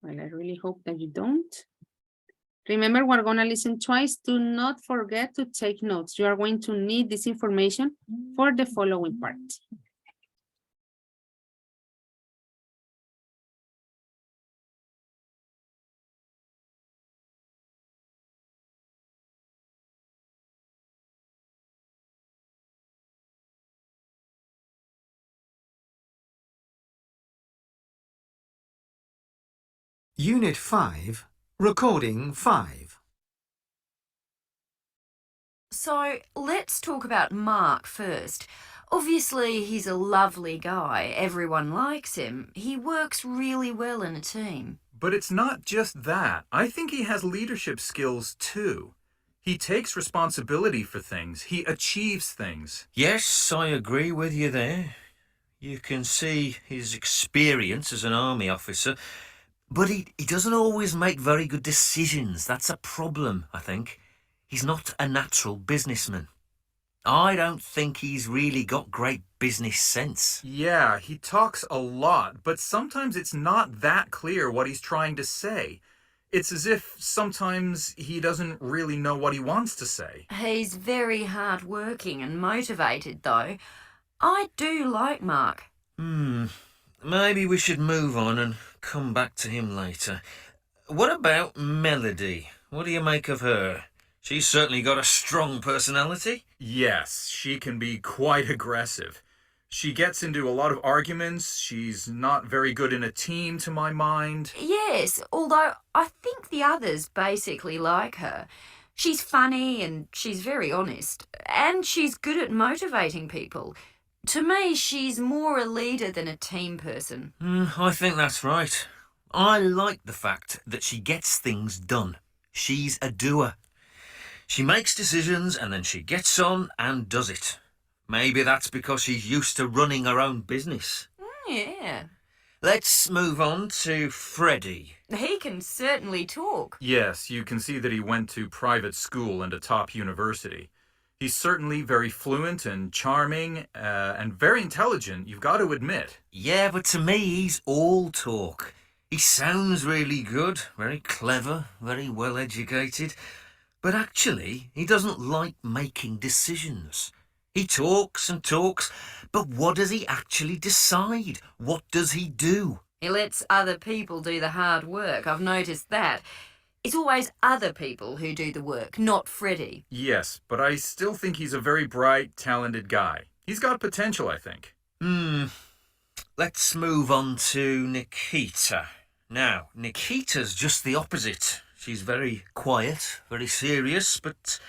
A: Well, I really hope that you don't. Remember, we're going to listen twice. Do not forget to take notes. You are going to need this information for the following part.
M: Unit 5, Recording 5.
N: So let's talk about Mark first. Obviously, he's a lovely guy. Everyone likes him. He works really well in a team.
O: But it's not just that. I think he has leadership skills too. He takes responsibility for things. He achieves things.
M: Yes, I agree with you there. You can see his experience as an army officer, but he doesn't always make very good decisions. That's a problem, I think. He's not a natural businessman. I don't think he's really got great business sense.
O: Yeah, he talks a lot, but sometimes it's not that clear what he's trying to say. It's as if sometimes he doesn't really know what he wants to say.
N: He's very hard-working and motivated, though. I do like Mark.
M: Maybe we should move on and come back to him later. What about Melody? What do you make of her? She's certainly got a strong personality.
O: Yes, she can be quite aggressive. She gets into a lot of arguments. She's not very good in a team, to my mind.
N: Yes, although I think the others basically like her. She's funny and she's very honest. And she's good at motivating people. To me, she's more a leader than a team person.
M: I think that's right. I like the fact that she gets things done. She's a doer. She makes decisions and then she gets on and does it. Maybe that's because she's used to running her own business.
N: Yeah.
M: Let's move on to Freddie.
N: He can certainly talk.
O: Yes, you can see that he went to private school and a top university. He's certainly very fluent and charming and very intelligent, you've got to admit.
M: Yeah, but to me, he's all talk. He sounds really good, very clever, very well educated. But actually, he doesn't like making decisions. He talks and talks, but what does he actually decide? What does he do?
N: He lets other people do the hard work. I've noticed that. It's always other people who do the work, not Freddie.
O: Yes, but I still think he's a very bright, talented guy. He's got potential, I think.
M: Let's move on to Nikita. Now, Nikita's just the opposite. She's very quiet, very serious, but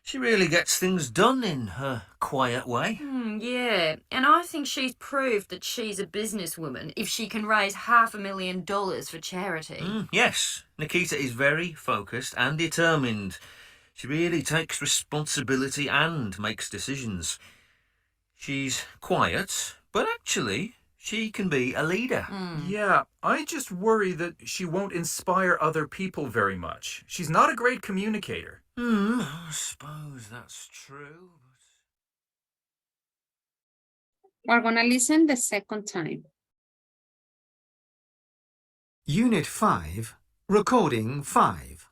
M: she really gets things done in her quiet way.
N: Yeah, and I think she's proved that she's a businesswoman if she can raise $500,000 for charity.
M: Yes, Nikita is very focused and determined. She really takes responsibility and makes decisions. She's quiet, but actually, she can be a leader.
O: Yeah, I just worry that she won't inspire other people very much. She's not a great communicator.
M: I suppose that's true.
A: We're gonna listen the second time.
P: Unit 5, Recording 5.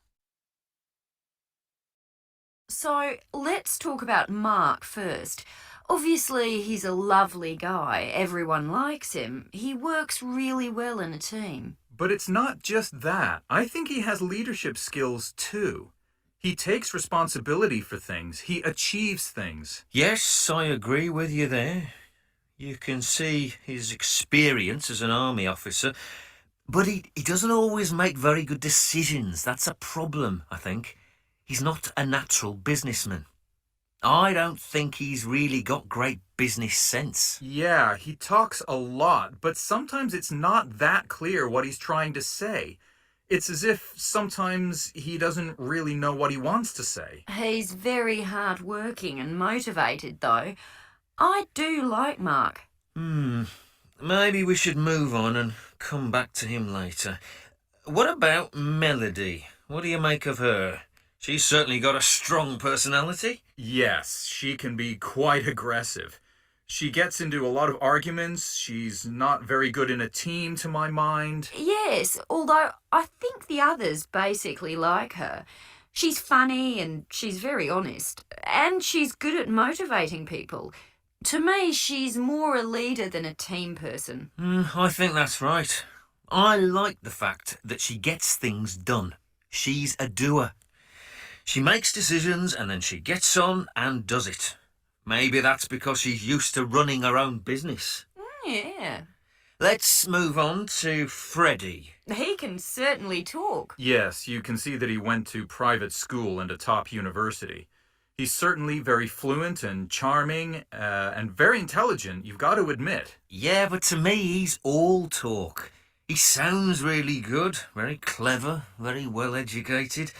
N: So let's talk about Mark first. Obviously, he's a lovely guy. Everyone likes him. He works really well in a team.
O: But it's not just that. I think he has leadership skills too. He takes responsibility for things. He achieves things.
M: Yes, I agree with you there. You can see his experience as an army officer, but he doesn't always make very good decisions. That's a problem, I think. He's not a natural businessman. I don't think he's really got great business sense.
O: Yeah, he talks a lot, but sometimes it's not that clear what he's trying to say. It's as if sometimes he doesn't really know what he wants to say.
N: He's very hardworking and motivated, though. I do like Mark.
M: Maybe we should move on and come back to him later. What about Melody? What do you make of her? She's certainly got a strong personality.
O: Yes, she can be quite aggressive. She gets into a lot of arguments. She's not very good in a team, to my mind.
N: Yes, although I think the others basically like her. She's funny and she's very honest. And she's good at motivating people. To me, she's more a leader than a team person.
M: I think that's right. I like the fact that she gets things done. She's a doer. She makes decisions and then she gets on and does it. Maybe that's because she's used to running her own business.
N: Yeah.
M: Let's move on to Freddie.
N: He can certainly talk.
O: Yes, you can see that he went to private school and a top university. He's certainly very fluent and charming and very intelligent, you've got to admit.
M: Yeah, but to me, he's all talk. He sounds really good, very clever, very well educated.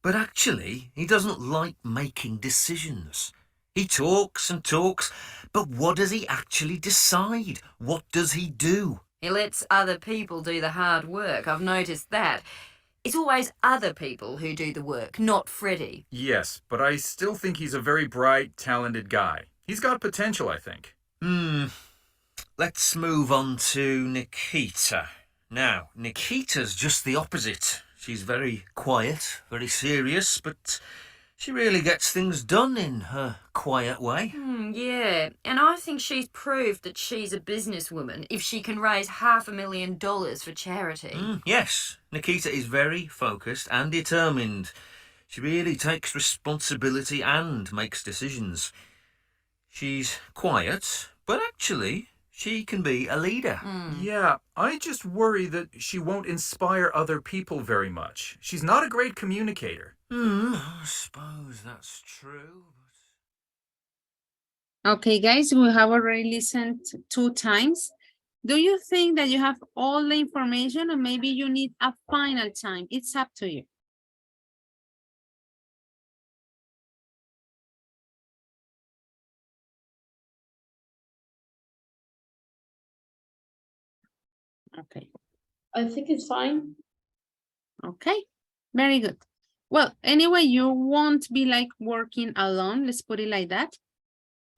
M: But actually, he doesn't like making decisions. He talks and talks, but what does he actually decide? What does he do?
N: He lets other people do the hard work. I've noticed that. It's always other people who do the work, not Freddie.
O: Yes, but I still think he's a very bright, talented guy. He's got potential, I think.
M: Let's move on to Nikita. Now, Nikita's just the opposite. She's very quiet, very serious, but she really gets things done in her quiet way.
N: Yeah, and I think she's proved that she's a businesswoman if she can raise $500,000 for charity.
M: Yes, Nikita is very focused and determined. She really takes responsibility and makes decisions. She's quiet, but actually, she can be a leader.
O: Yeah, I just worry that she won't inspire other people very much. She's not a great communicator.
M: I suppose that's true.
A: Okay, guys, we have already listened 2 times. Do you think that you have all the information or maybe you need a final time? It's up to you. Okay.
J: I think it's fine.
A: Okay, very good. Well, anyway, you won't be like working alone. Let's put it like that.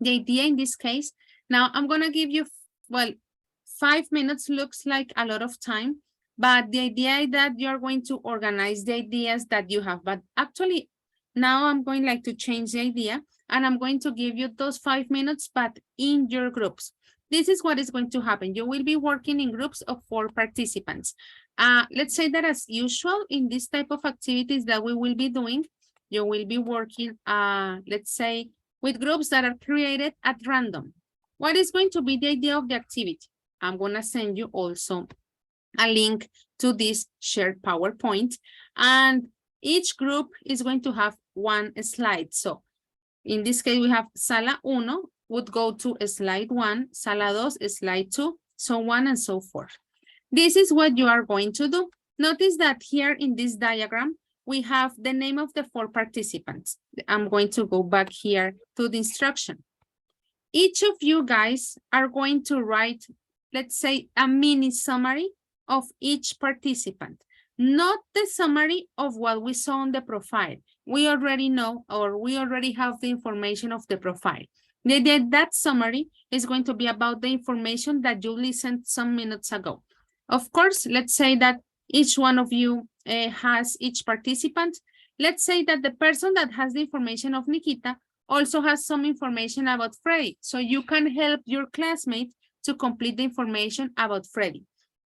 A: The idea in this case, now I'm going to give you, well, 5 minutes looks like a lot of time, but the idea is that you're going to organize the ideas that you have. But actually, now I'm going like to change the idea and I'm going to give you those 5 minutes, but in your groups. This is what is going to happen. You will be working in groups of 4 participants. Let's say that as usual in this type of activities that we will be doing, you will be working, let's say, with groups that are created at random. What is going to be the idea of the activity? I'm going to send you also a link to this shared PowerPoint, and each group is going to have 1 slide. So in this case, we have Sala 1 would go to slide 1, Sala 2, slide 2, so on and so forth. This is what you are going to do. Notice that here in this diagram, we have the name of the 4 participants. I'm going to go back here to the instruction. Each of you guys are going to write, let's say, a mini summary of each participant, not the summary of what we saw on the profile. We already know, or we already have the information of the profile. That summary is going to be about the information that you listened some minutes ago. Of course, let's say that each one of you has each participant. Let's say that the person that has the information of Nikita also has some information about Freddy. So you can help your classmate to complete the information about Freddy.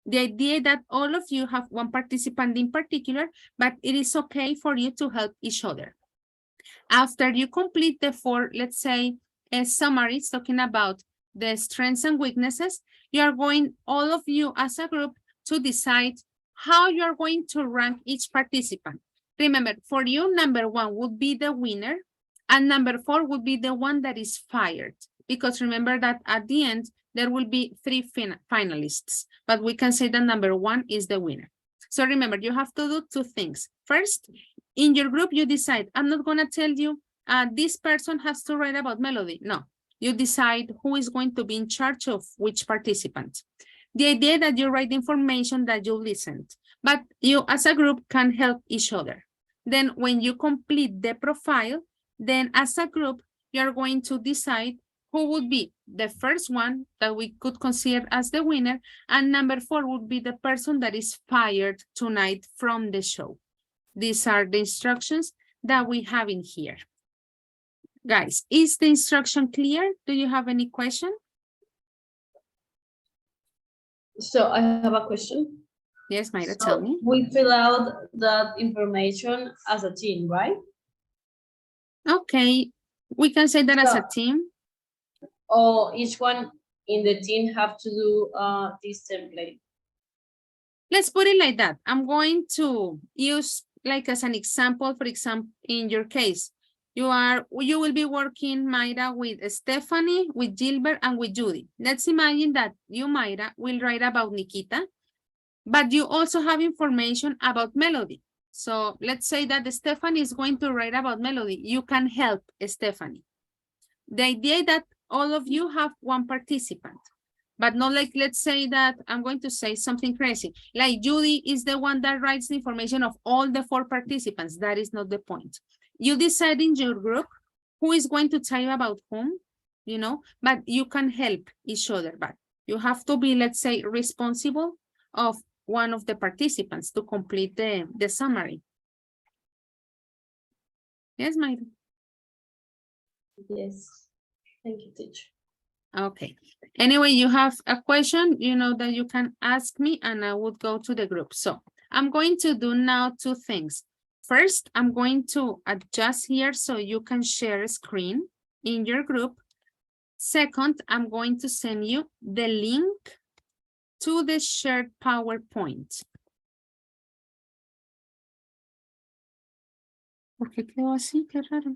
A: The idea that all of you have 1 participant in particular, but it is okay for you to help each other. After you complete the 4, let's say, summaries talking about the strengths and weaknesses, you are going, all of you as a group, to decide how you are going to rank each participant. Remember, for you, number 1 would be the winner, and number 4 would be the one that is fired. Because remember that at the end, there will be 3 finalists, but we can say that number 1 is the winner. So remember, you have to do 2 things. First, in your group, you decide, I'm not going to tell you this person has to write about melody. No, you decide who is going to be in charge of which participant. The idea that you write information that you listened, but you as a group can help each other. Then when you complete the profile, then as a group, you're going to decide who would be the first one that we could consider as the winner, and number 4 would be the person that is fired tonight from the show. These are the instructions that we have in here. Guys, is the instruction clear? Do you have any question?
J: So I have a question.
A: Yes, Mayra, tell me.
J: We fill out that information as a team, right?
A: Okay, we can say that as a team.
J: Or each one in the team have to do this template?
A: Let's put it like that. I'm going to use like as an example, for example, in your case, you will be working, Mayra, with Stephanie, with Gilbert, and with Judy. Let's imagine that you, Mayra, will write about Nikita, but you also have information about Melody. So let's say that Stephanie is going to write about Melody. You can help Stephanie. The idea is that all of you have 1 participant, but not like, let's say that I'm going to say something crazy. Like Judy is the one that writes the information of all the 4 participants. That is not the point. You decide in your group who is going to tell you about whom, you know, but you can help each other. But you have to be, let's say, responsible of one of the participants to complete the summary. Yes, Mayra?
J: Yes. Thank you, teacher.
A: Okay. Anyway, you have a question, you know that you can ask me and I would go to the group. So I'm going to do now 2 things. First, I'm going to adjust here so you can share a screen in your group. Second, I'm going to send you the link to the shared PowerPoint. ¿Por qué quedó así? Qué raro.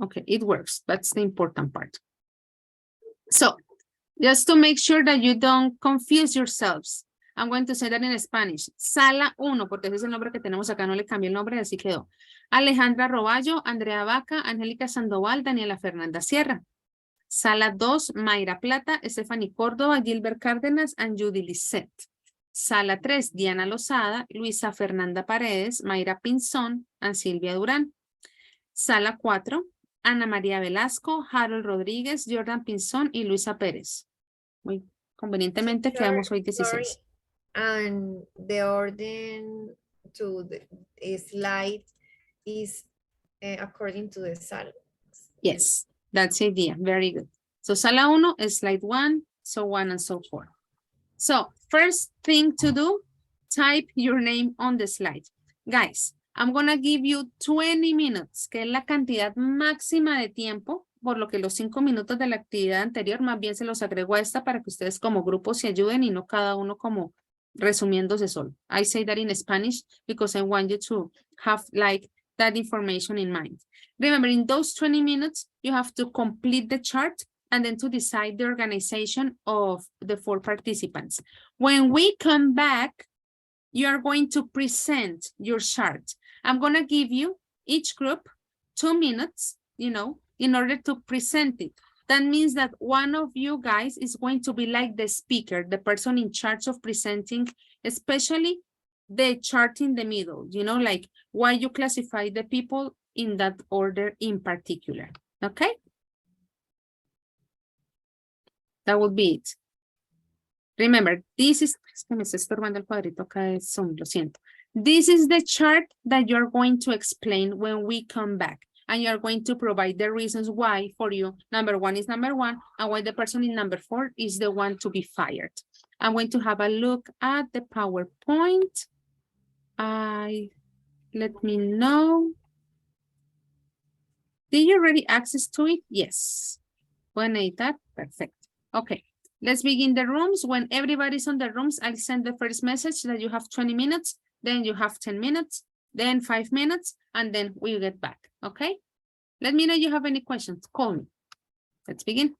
A: Okay, it works. That's the important part. So, just to make sure that you don't confuse yourselves, I'm going to say that in Spanish. Sala 1, porque ese es el nombre que tenemos acá, no le cambié el nombre, así quedó. Alejandra Roballo, Andrea Vaca, Angélica Sandoval, Daniela Fernanda Sierra. Sala 2, Mayra Plata, Stephanie Córdoba, Gilbert Cárdenas, and Judy Lisset. Sala 3, Diana Lozada, Luisa Fernanda Paredes, Mayra Pinzón, and Silvia Durán. Sala 4, Ana María Velasco, Harold Rodríguez, Jordan Pinzón y Luisa Pérez. Muy convenientemente quedamos hoy 16.
G: And the order to the slide is according to the sal.
A: Yes, that's the idea. Very good. So sala 1 is slide 1, so on and so forth. So first thing to do, type your name on the slide. Guys, I'm gonna give you 20 minutes, que es la cantidad máxima de tiempo, por lo que los 5 minutos de la actividad anterior más bien se los agrego a esta para que ustedes como grupo se ayuden y no cada uno como resumiéndose solo. I say that in Spanish because I want you to have like that information in mind. Remember, in those 20 minutes, you have to complete the chart and then to decide the organization of the 4 participants. When we come back, you are going to present your chart. I'm going to give you each group 2 minutes, in order to present it. That means that one of you guys is going to be like the speaker, the person in charge of presenting, especially the chart in the middle, like why you classify the people in that order in particular. Okay? That would be it. Remember, this is, es que me está estorbando el cuadrito acá de Zoom, lo siento. This is the chart that you're going to explain when we come back. And you're going to provide the reasons why for you. Number 1 is number 1, and why the person in number 4 is the one to be fired. I'm going to have a look at the PowerPoint. Let me know. Did you already access to it? Yes. Pueden editar? Perfect. Okay. Let's begin the rooms. When everybody's on the rooms, I'll send the first message that you have 20 minutes, then you have 10 minutes, then 5 minutes, and then we'll get back, okay? Let me know if you have any questions. Call me. Let's begin.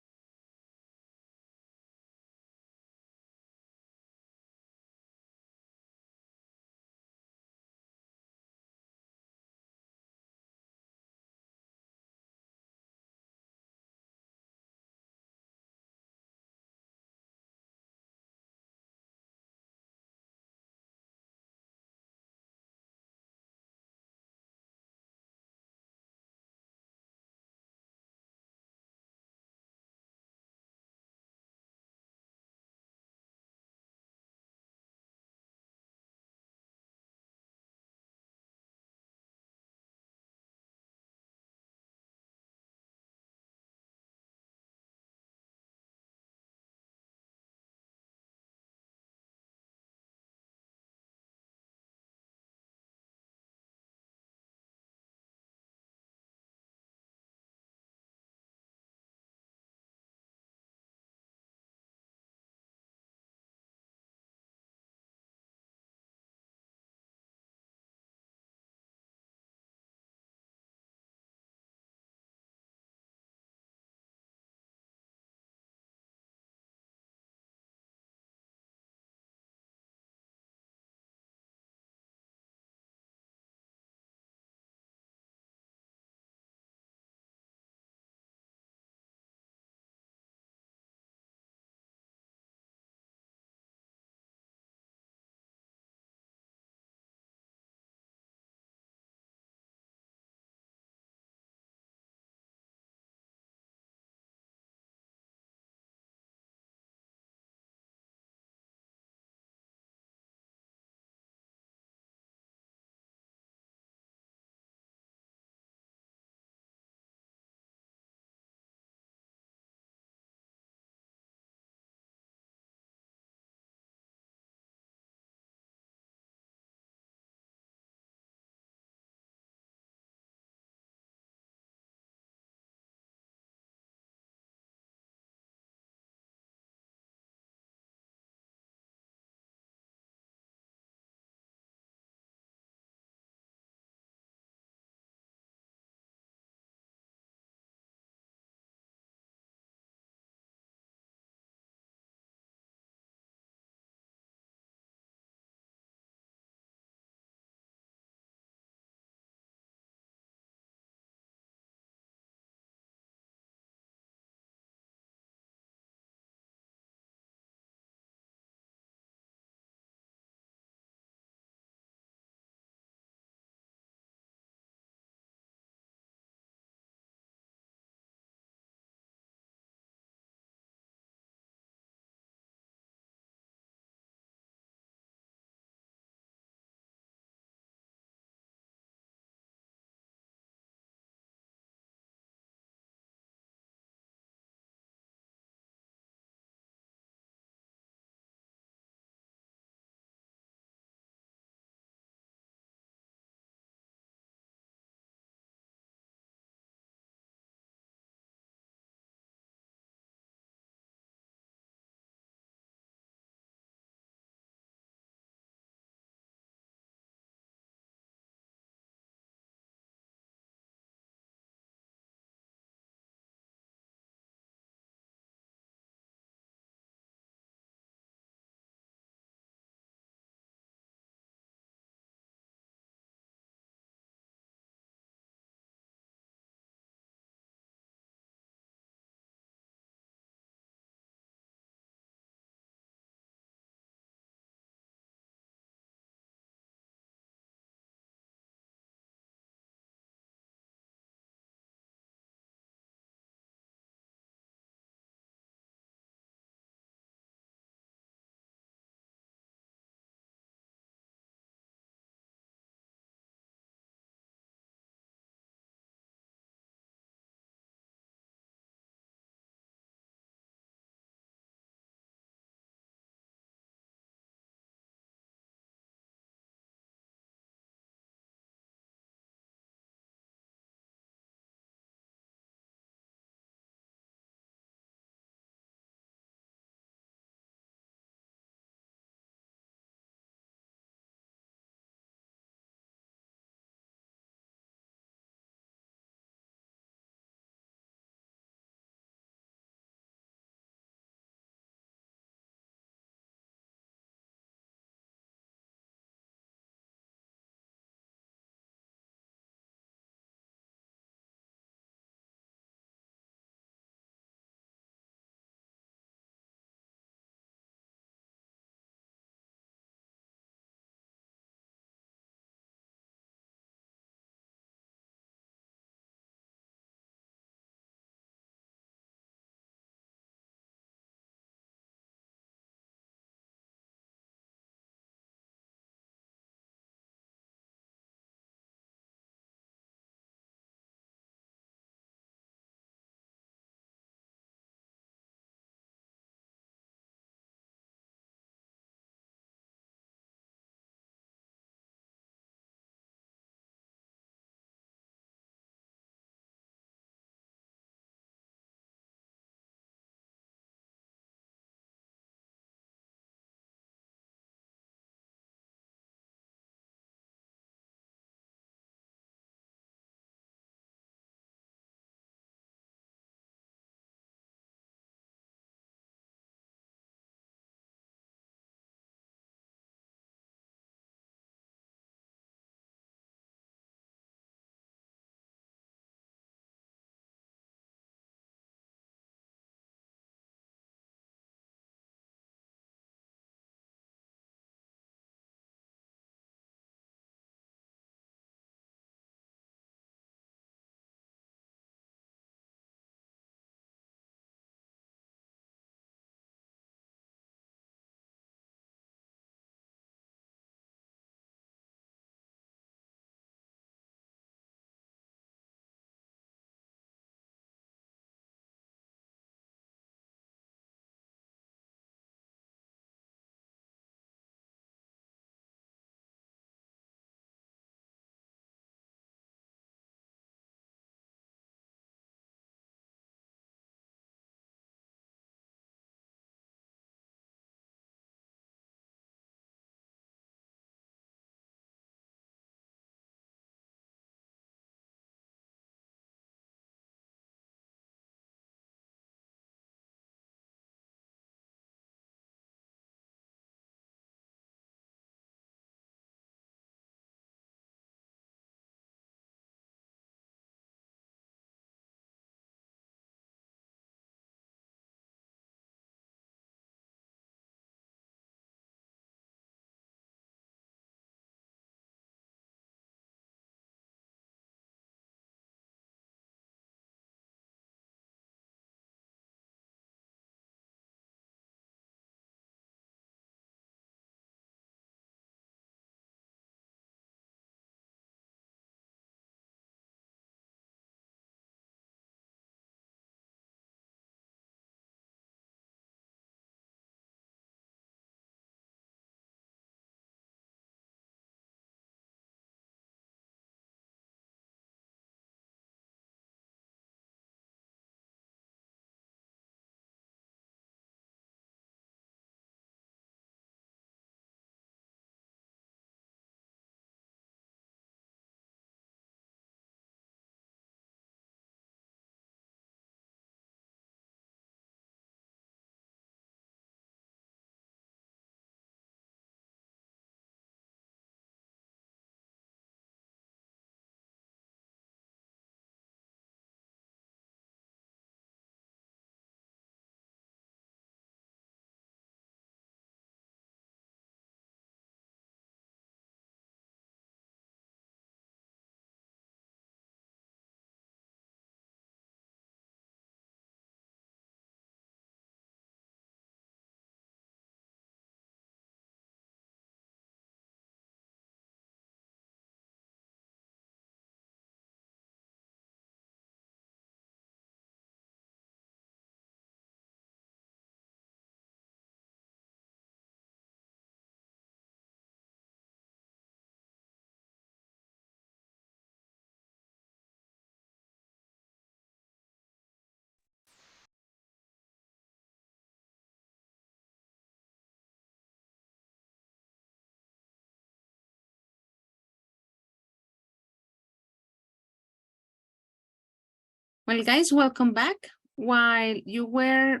A: Well, guys, welcome back. While you were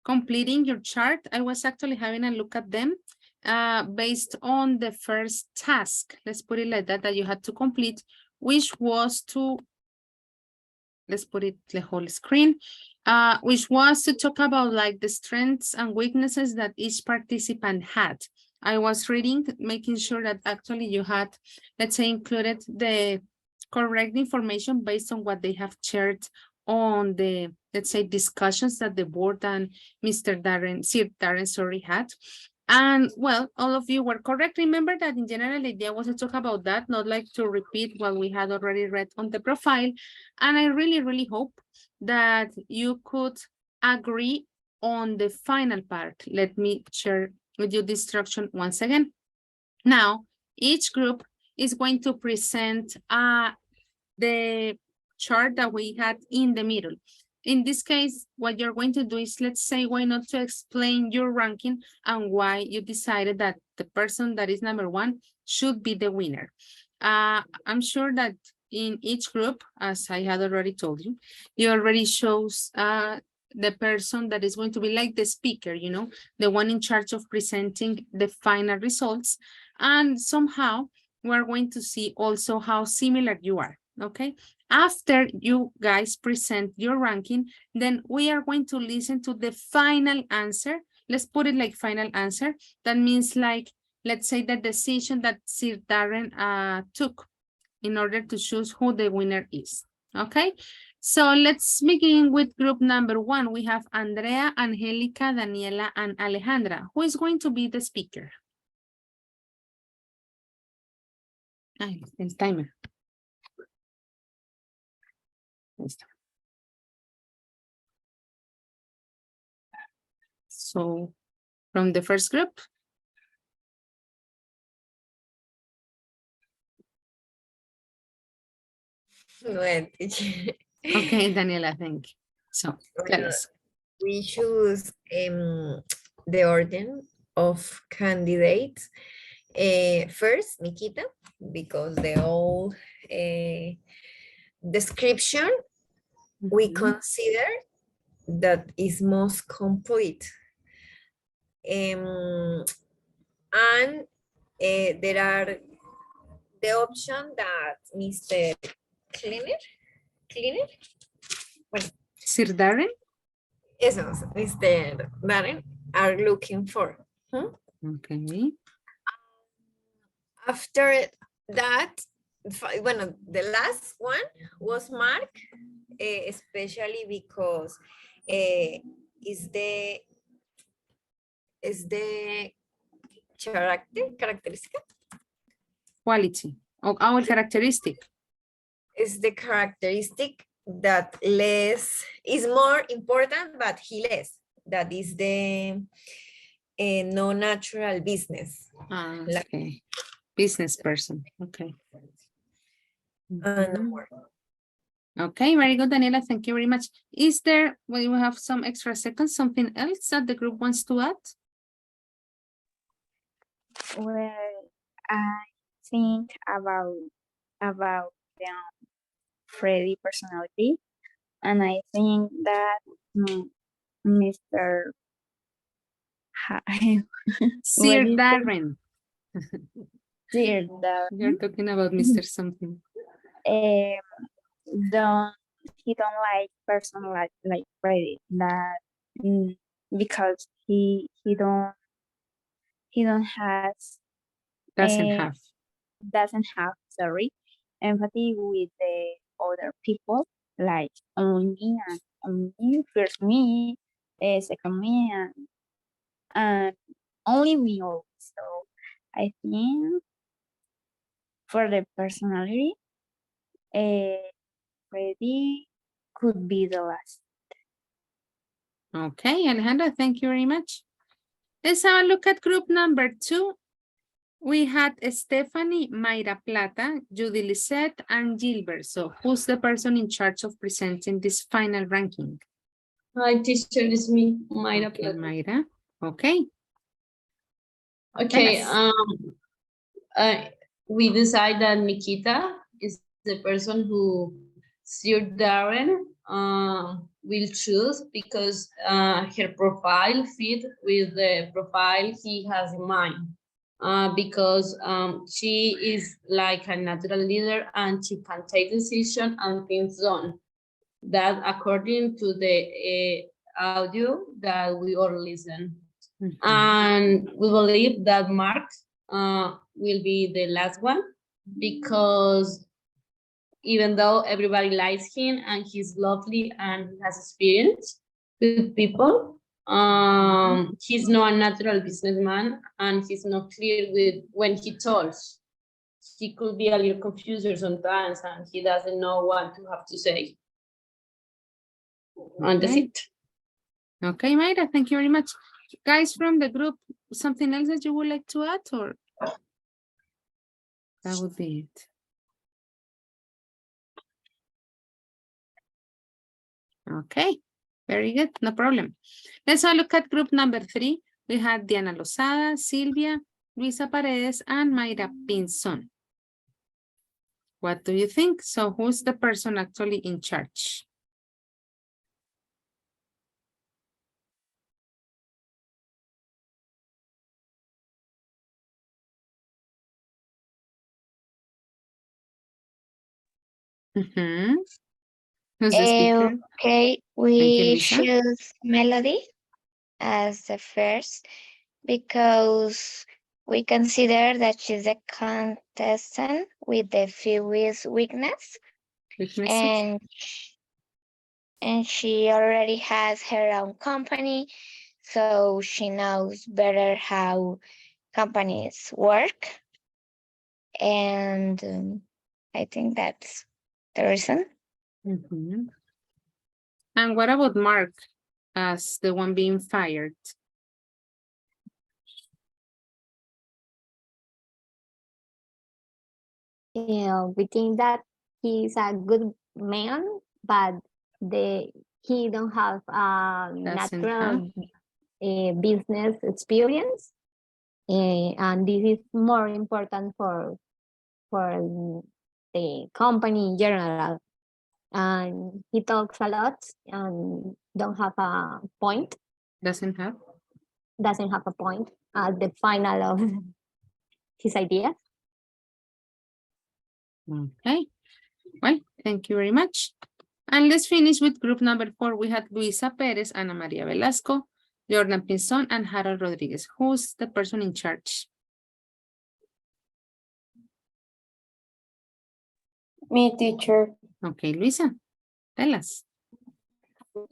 A: completing your chart, I was actually having a look at them based on the first task. Let's put it like that, that you had to complete, which was to, let's put it the whole screen, which was to talk about like the strengths and weaknesses that each participant had. I was reading, making sure that actually you had, let's say, included the correct information based on what they have shared on the, let's say, discussions that the board and Mr. Sir Darren, sorry, had. And well, all of you were correct. Remember that in general, the idea was to talk about that, not like to repeat what we had already read on the profile. And I really, really hope that you could agree on the final part. Let me share with you the instruction once again. Now, each group is going to present the chart that we had in the middle. In this case, what you're going to do is, let's say, why not to explain your ranking and why you decided that the person that is number one should be the winner. I'm sure that in each group, as I had already told you, you already shows the person that is going to be like the speaker, you know, the one in charge of presenting the final results. And somehow we're going to see also how similar you are. Okay, after you guys present your ranking, then we are going to listen to the final answer. Let's put it like final answer. That means like, let's say the decision that Sir Darren took in order to choose who the winner is. Okay, so let's begin with group number one. We have Andrea, Angelica, Daniela, and Alejandra. Who is going to be the speaker? El timer. So from the first group.
G: Well,
A: Okay, Daniela, thank you. So tell us.
G: we choose the order of candidates. First, Nikita, because the whole description we consider that is most complete. And there are the option that Mr. Cleaner, bueno,
A: Sir Darren?
G: Esos, Mr. Darren are looking for.
A: Okay.
G: After that, bueno, the last one was Mark, especially because is the characteristic.
A: Quality, or our characteristic.
G: Is the characteristic that less is more important, but he less. That is the no natural business.
A: Okay. Business person. Okay. Okay, very good, Daniela. Thank you very much. Is there, well, you have some extra seconds, something else that the group wants to add?
H: Well, I think about Freddy personality, and I think that Mr.
A: Sir Darren.
H: Sir Darren.
A: You're talking about Mr. something.
H: He don't like person like Freddy, that because he don't doesn't have sorry empathy with the other people, like only me and only first me, second me, and only me also. I think for the personality, Freddy could be the last.
A: Okay, Alejandra, thank you very much. Let's have a look at group number 2. We had Stephanie, Mayra Plata, Judy Lisette, and Gilbert. So who's the person in charge of presenting this final ranking?
J: Hi, teacher, it's me, Mayra Plata.
A: Mayra, okay.
J: Okay, we decide that Nikita is the person who Sir Darren will choose because her profile fit with the profile he has in mind. Because she is like a natural leader and she can take decision and things done. That according to the audio that we all listen. And we believe that Mark will be the last one because even though everybody likes him and he's lovely and he has experience with people, he's not a natural businessman and he's not clear with when he talks. He could be a little confused sometimes and he doesn't know what to have to say. And that's it.
A: Okay, Mayra, thank you very much. Guys from the group, something else that you would like to add, or that would be it? Okay, very good, no problem. Let's all look at group number 3. We had Diana Lozada, Silvia, Luisa Paredes, and Mayra Pinzon. What do you think? So who's the person actually in charge? Who's the speaker?
C: Okay,
A: Thank you,
C: we
A: Luisa.
C: choose Melody as the first because we consider that she's a contestant with the fewest weaknesses, and she already has her own company, so she knows better how companies work. And I think that's the reason.
A: And what about Mark as the one being fired?
Q: We think that he's a good man, but he don't have natural business experience, and this is more important for the company in general. And he talks a lot and don't have a point.
A: Doesn't have
Q: a point at the final of his ideas.
A: Okay, well, thank you very much. And let's finish with group number 4. We had Luisa Perez, Ana Maria Velasco, Jordan Pinzon, and Harold Rodriguez. Who's the person in charge?
R: Me, teacher.
A: Okay, Luisa, tell us.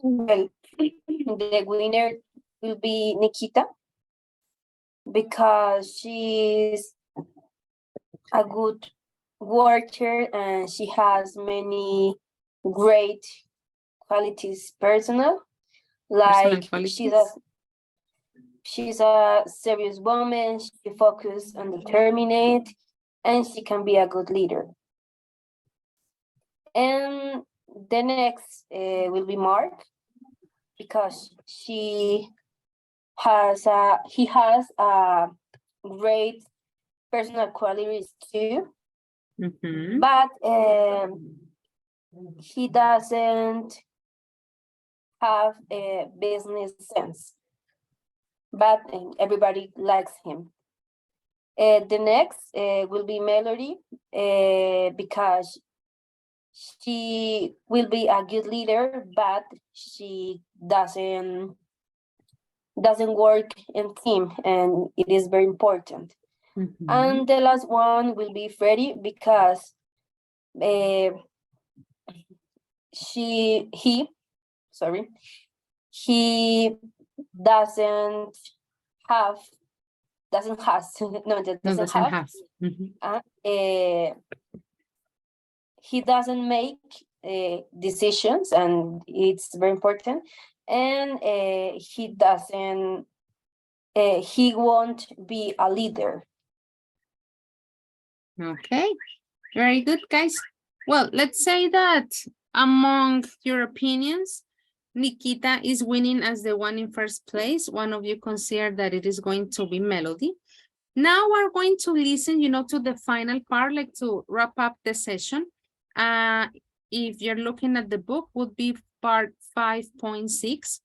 R: Well, the winner will be Nikita because she's a good worker and she has many great qualities like she's a serious woman, she focused and determined, and she can be a good leader. And the next will be Mark because he has a great personal qualities too, but he doesn't have a business sense, but everybody likes him. The next will be Melody because she will be a good leader, but she doesn't work in team, and it is very important. And the last one will be Freddie because he doesn't have he doesn't make decisions, and it's very important, and he won't be a leader.
A: Okay, very good, guys. Well, let's say that among your opinions, Nikita is winning as the one in first place. One of you consider that it is going to be Melody. Now we're going to listen, to the final part, like to wrap up the session. if you're looking at the book, would be part 5.6.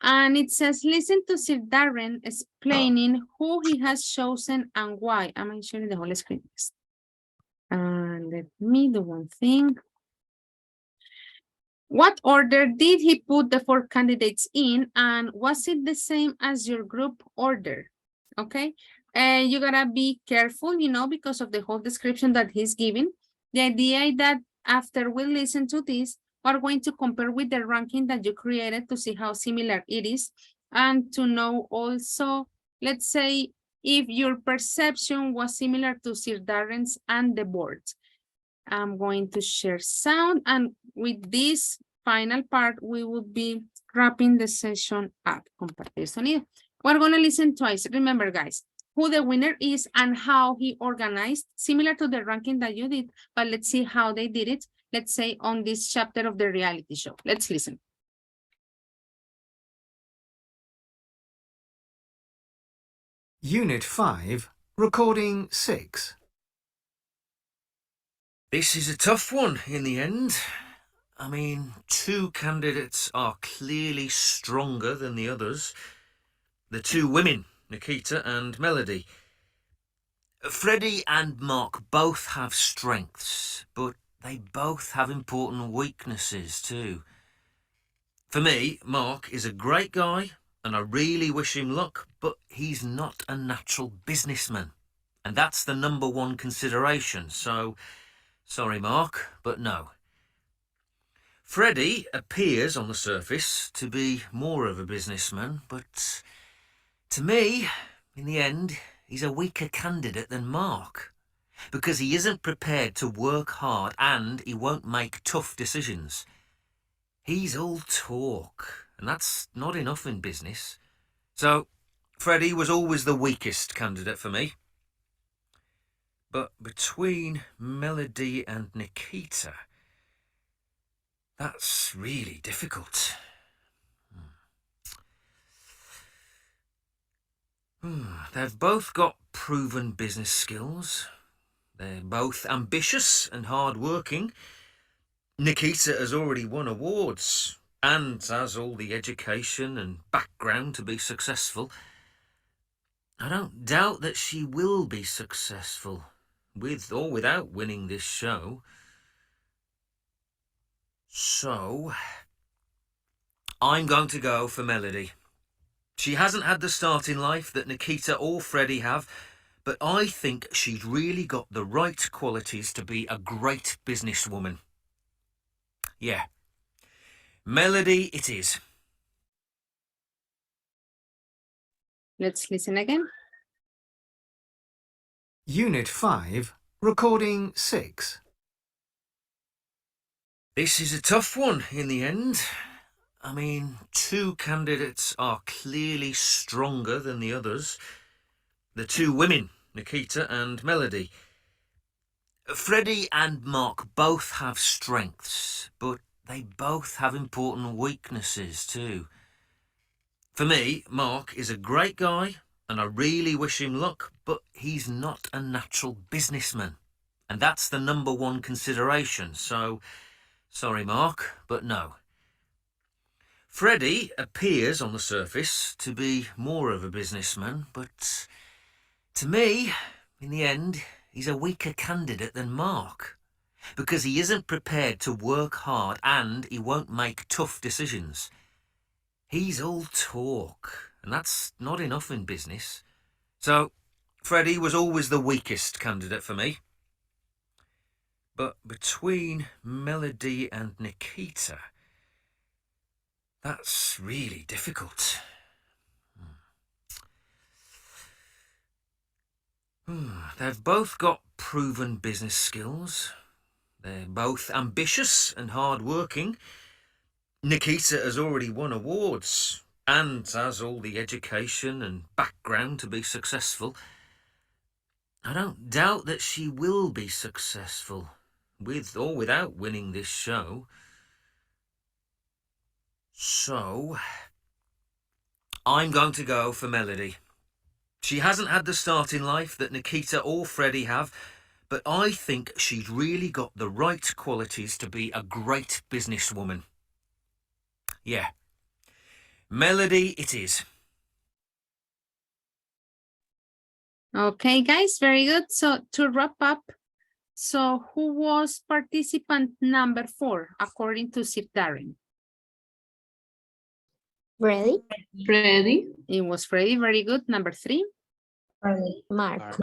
A: And it says, listen to Sir Darren explaining who he has chosen and why. I'm sharing the whole screen. And let me do one thing. What order did he put the 4 candidates in, and was it the same as your group order? Okay, and you gotta be careful, you know, because of the whole description that he's giving. The idea that after we listen to this, we're going to compare with the ranking that you created to see how similar it is, and to know also, let's say, if your perception was similar to Sir Darren's and the board. I'm going to share sound, and with this final part, we will be wrapping the session up. Compartir sonido. We're going to listen twice. Remember, guys, who the winner is and how he organized, similar to the ranking that you did, but let's see how they did it, let's say, on this chapter of the reality show. Let's listen.
P: Unit 5, Recording 6.
M: This is a tough one in the end. I mean, 2 candidates are clearly stronger than the others. The 2 women, Nikita and Melody. Freddie and Mark both have strengths, but they both have important weaknesses too. For me, Mark is a great guy, and I really wish him luck, but he's not a natural businessman. And that's the #1 consideration, so sorry, Mark, but no. Freddie appears on the surface to be more of a businessman, but to me, in the end, he's a weaker candidate than Mark, because he isn't prepared to work hard and he won't make tough decisions. He's all talk, and that's not enough in business. So, Freddie was always the weakest candidate for me. But between Melody and Nikita, that's really difficult. They've both got proven business skills. They're both ambitious and hard-working. Nikita has already won awards and has all the education and background to be successful. I don't doubt that she will be successful, with or without winning this show. So, I'm going to go for Melody. She hasn't had the start in life that Nikita or Freddie have, but I think she's really got the right qualities to be a great businesswoman. Yeah, Melody it is.
A: Let's listen again.
P: Unit 5, Recording 6.
M: This is a tough one in the end. I mean, 2 candidates are clearly stronger than the others. The 2 women, Nikita and Melody. Freddie and Mark both have strengths, but they both have important weaknesses too. For me, Mark is a great guy, and I really wish him luck, but he's not a natural businessman. And that's the #1 consideration, so sorry, Mark, but no. Freddie appears on the surface to be more of a businessman, but to me, in the end, he's a weaker candidate than Mark, because he isn't prepared to work hard and he won't make tough decisions. He's all talk, and that's not enough in business. So, Freddie was always the weakest candidate for me. But between Melody and Nikita, that's really difficult. They've both got proven business skills. They're both ambitious and hard-working. Nikita has already won awards and has all the education and background to be successful. I don't doubt that she will be successful, with or without winning this show. So, I'm going to go for Melody. She hasn't had the start in life that Nikita or Freddie have, but I think she's really got the right qualities to be a great businesswoman. Yeah. Melody it is.
A: Okay, guys, very good. So to wrap up, so who was participant number 4, according to Sir Darren?
Q: Ready?
J: Freddy.
A: It was Freddy, very good. Number 3.
Q: Mark.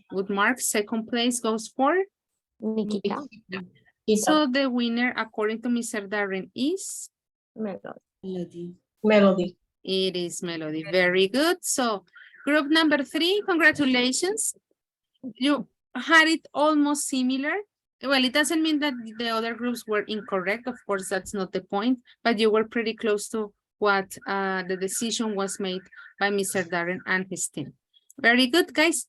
A: Good mark. Second place goes for?
Q: Nikita.
A: So the winner, according to Mr. Darren, is?
J: Melody.
A: It is Melody. Very good. So group number 3, congratulations. You had it almost similar. Well, it doesn't mean that the other groups were incorrect. Of course, that's not the point, but you were pretty close to what the decision was made by Mr. Darren and his team. Very good, guys.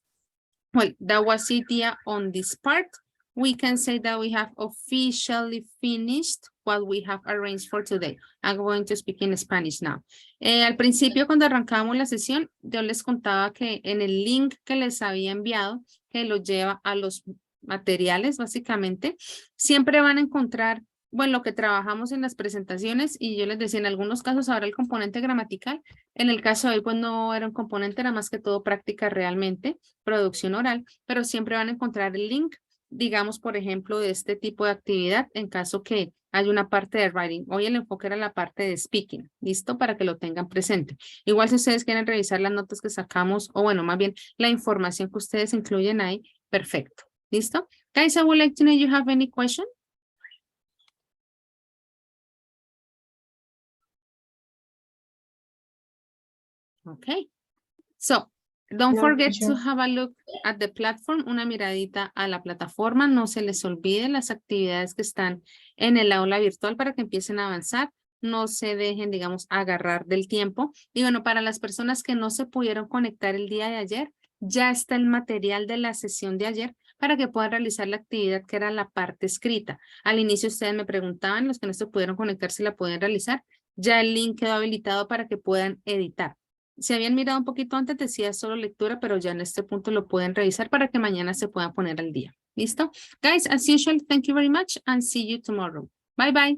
A: Well, that was it on this part. We can say that we have officially finished what we have arranged for today. I'm going to speak in Spanish now. Al principio, cuando arrancamos la sesión, yo les contaba que en el link que les había enviado, que lo lleva a los materiales, básicamente, siempre van a encontrar, bueno, lo que trabajamos en las presentaciones, y yo les decía, en algunos casos habrá el componente gramatical, en el caso de hoy, pues no era un componente, era más que todo práctica realmente, producción oral, pero siempre van a encontrar el link, digamos, por ejemplo, de este tipo de actividad, en caso que haya una parte de writing. Hoy el enfoque era la parte de speaking, ¿listo? Para que lo tengan presente. Igual si ustedes quieren revisar las notas que sacamos, o bueno, más bien la información que ustedes incluyen ahí, perfecto. ¿Listo? Guys, I would like to know if you have any question. Okay. So, don't forget to have a look at the platform, una miradita a la plataforma. No se les olviden las actividades que están en el aula virtual para que empiecen a avanzar. No se dejen, digamos, agarrar del tiempo. Y bueno, para las personas que no se pudieron conectar el día de ayer, ya está el material de la sesión de ayer para que puedan realizar la actividad que era la parte escrita. Al inicio ustedes me preguntaban, los que no se pudieron conectar si la pueden realizar. Ya el link quedó habilitado para que puedan editar. Si habían mirado un poquito antes, decía solo lectura, pero ya en este punto lo pueden revisar para que mañana se puedan poner al día. ¿Listo? Guys, as usual, thank you very much and see you tomorrow. Bye, bye.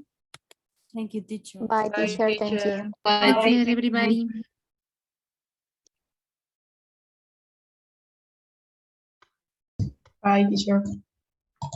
E: Thank you, teacher.
C: Bye, teacher. Thank you.
A: Take care, everybody.
J: Bye, teacher.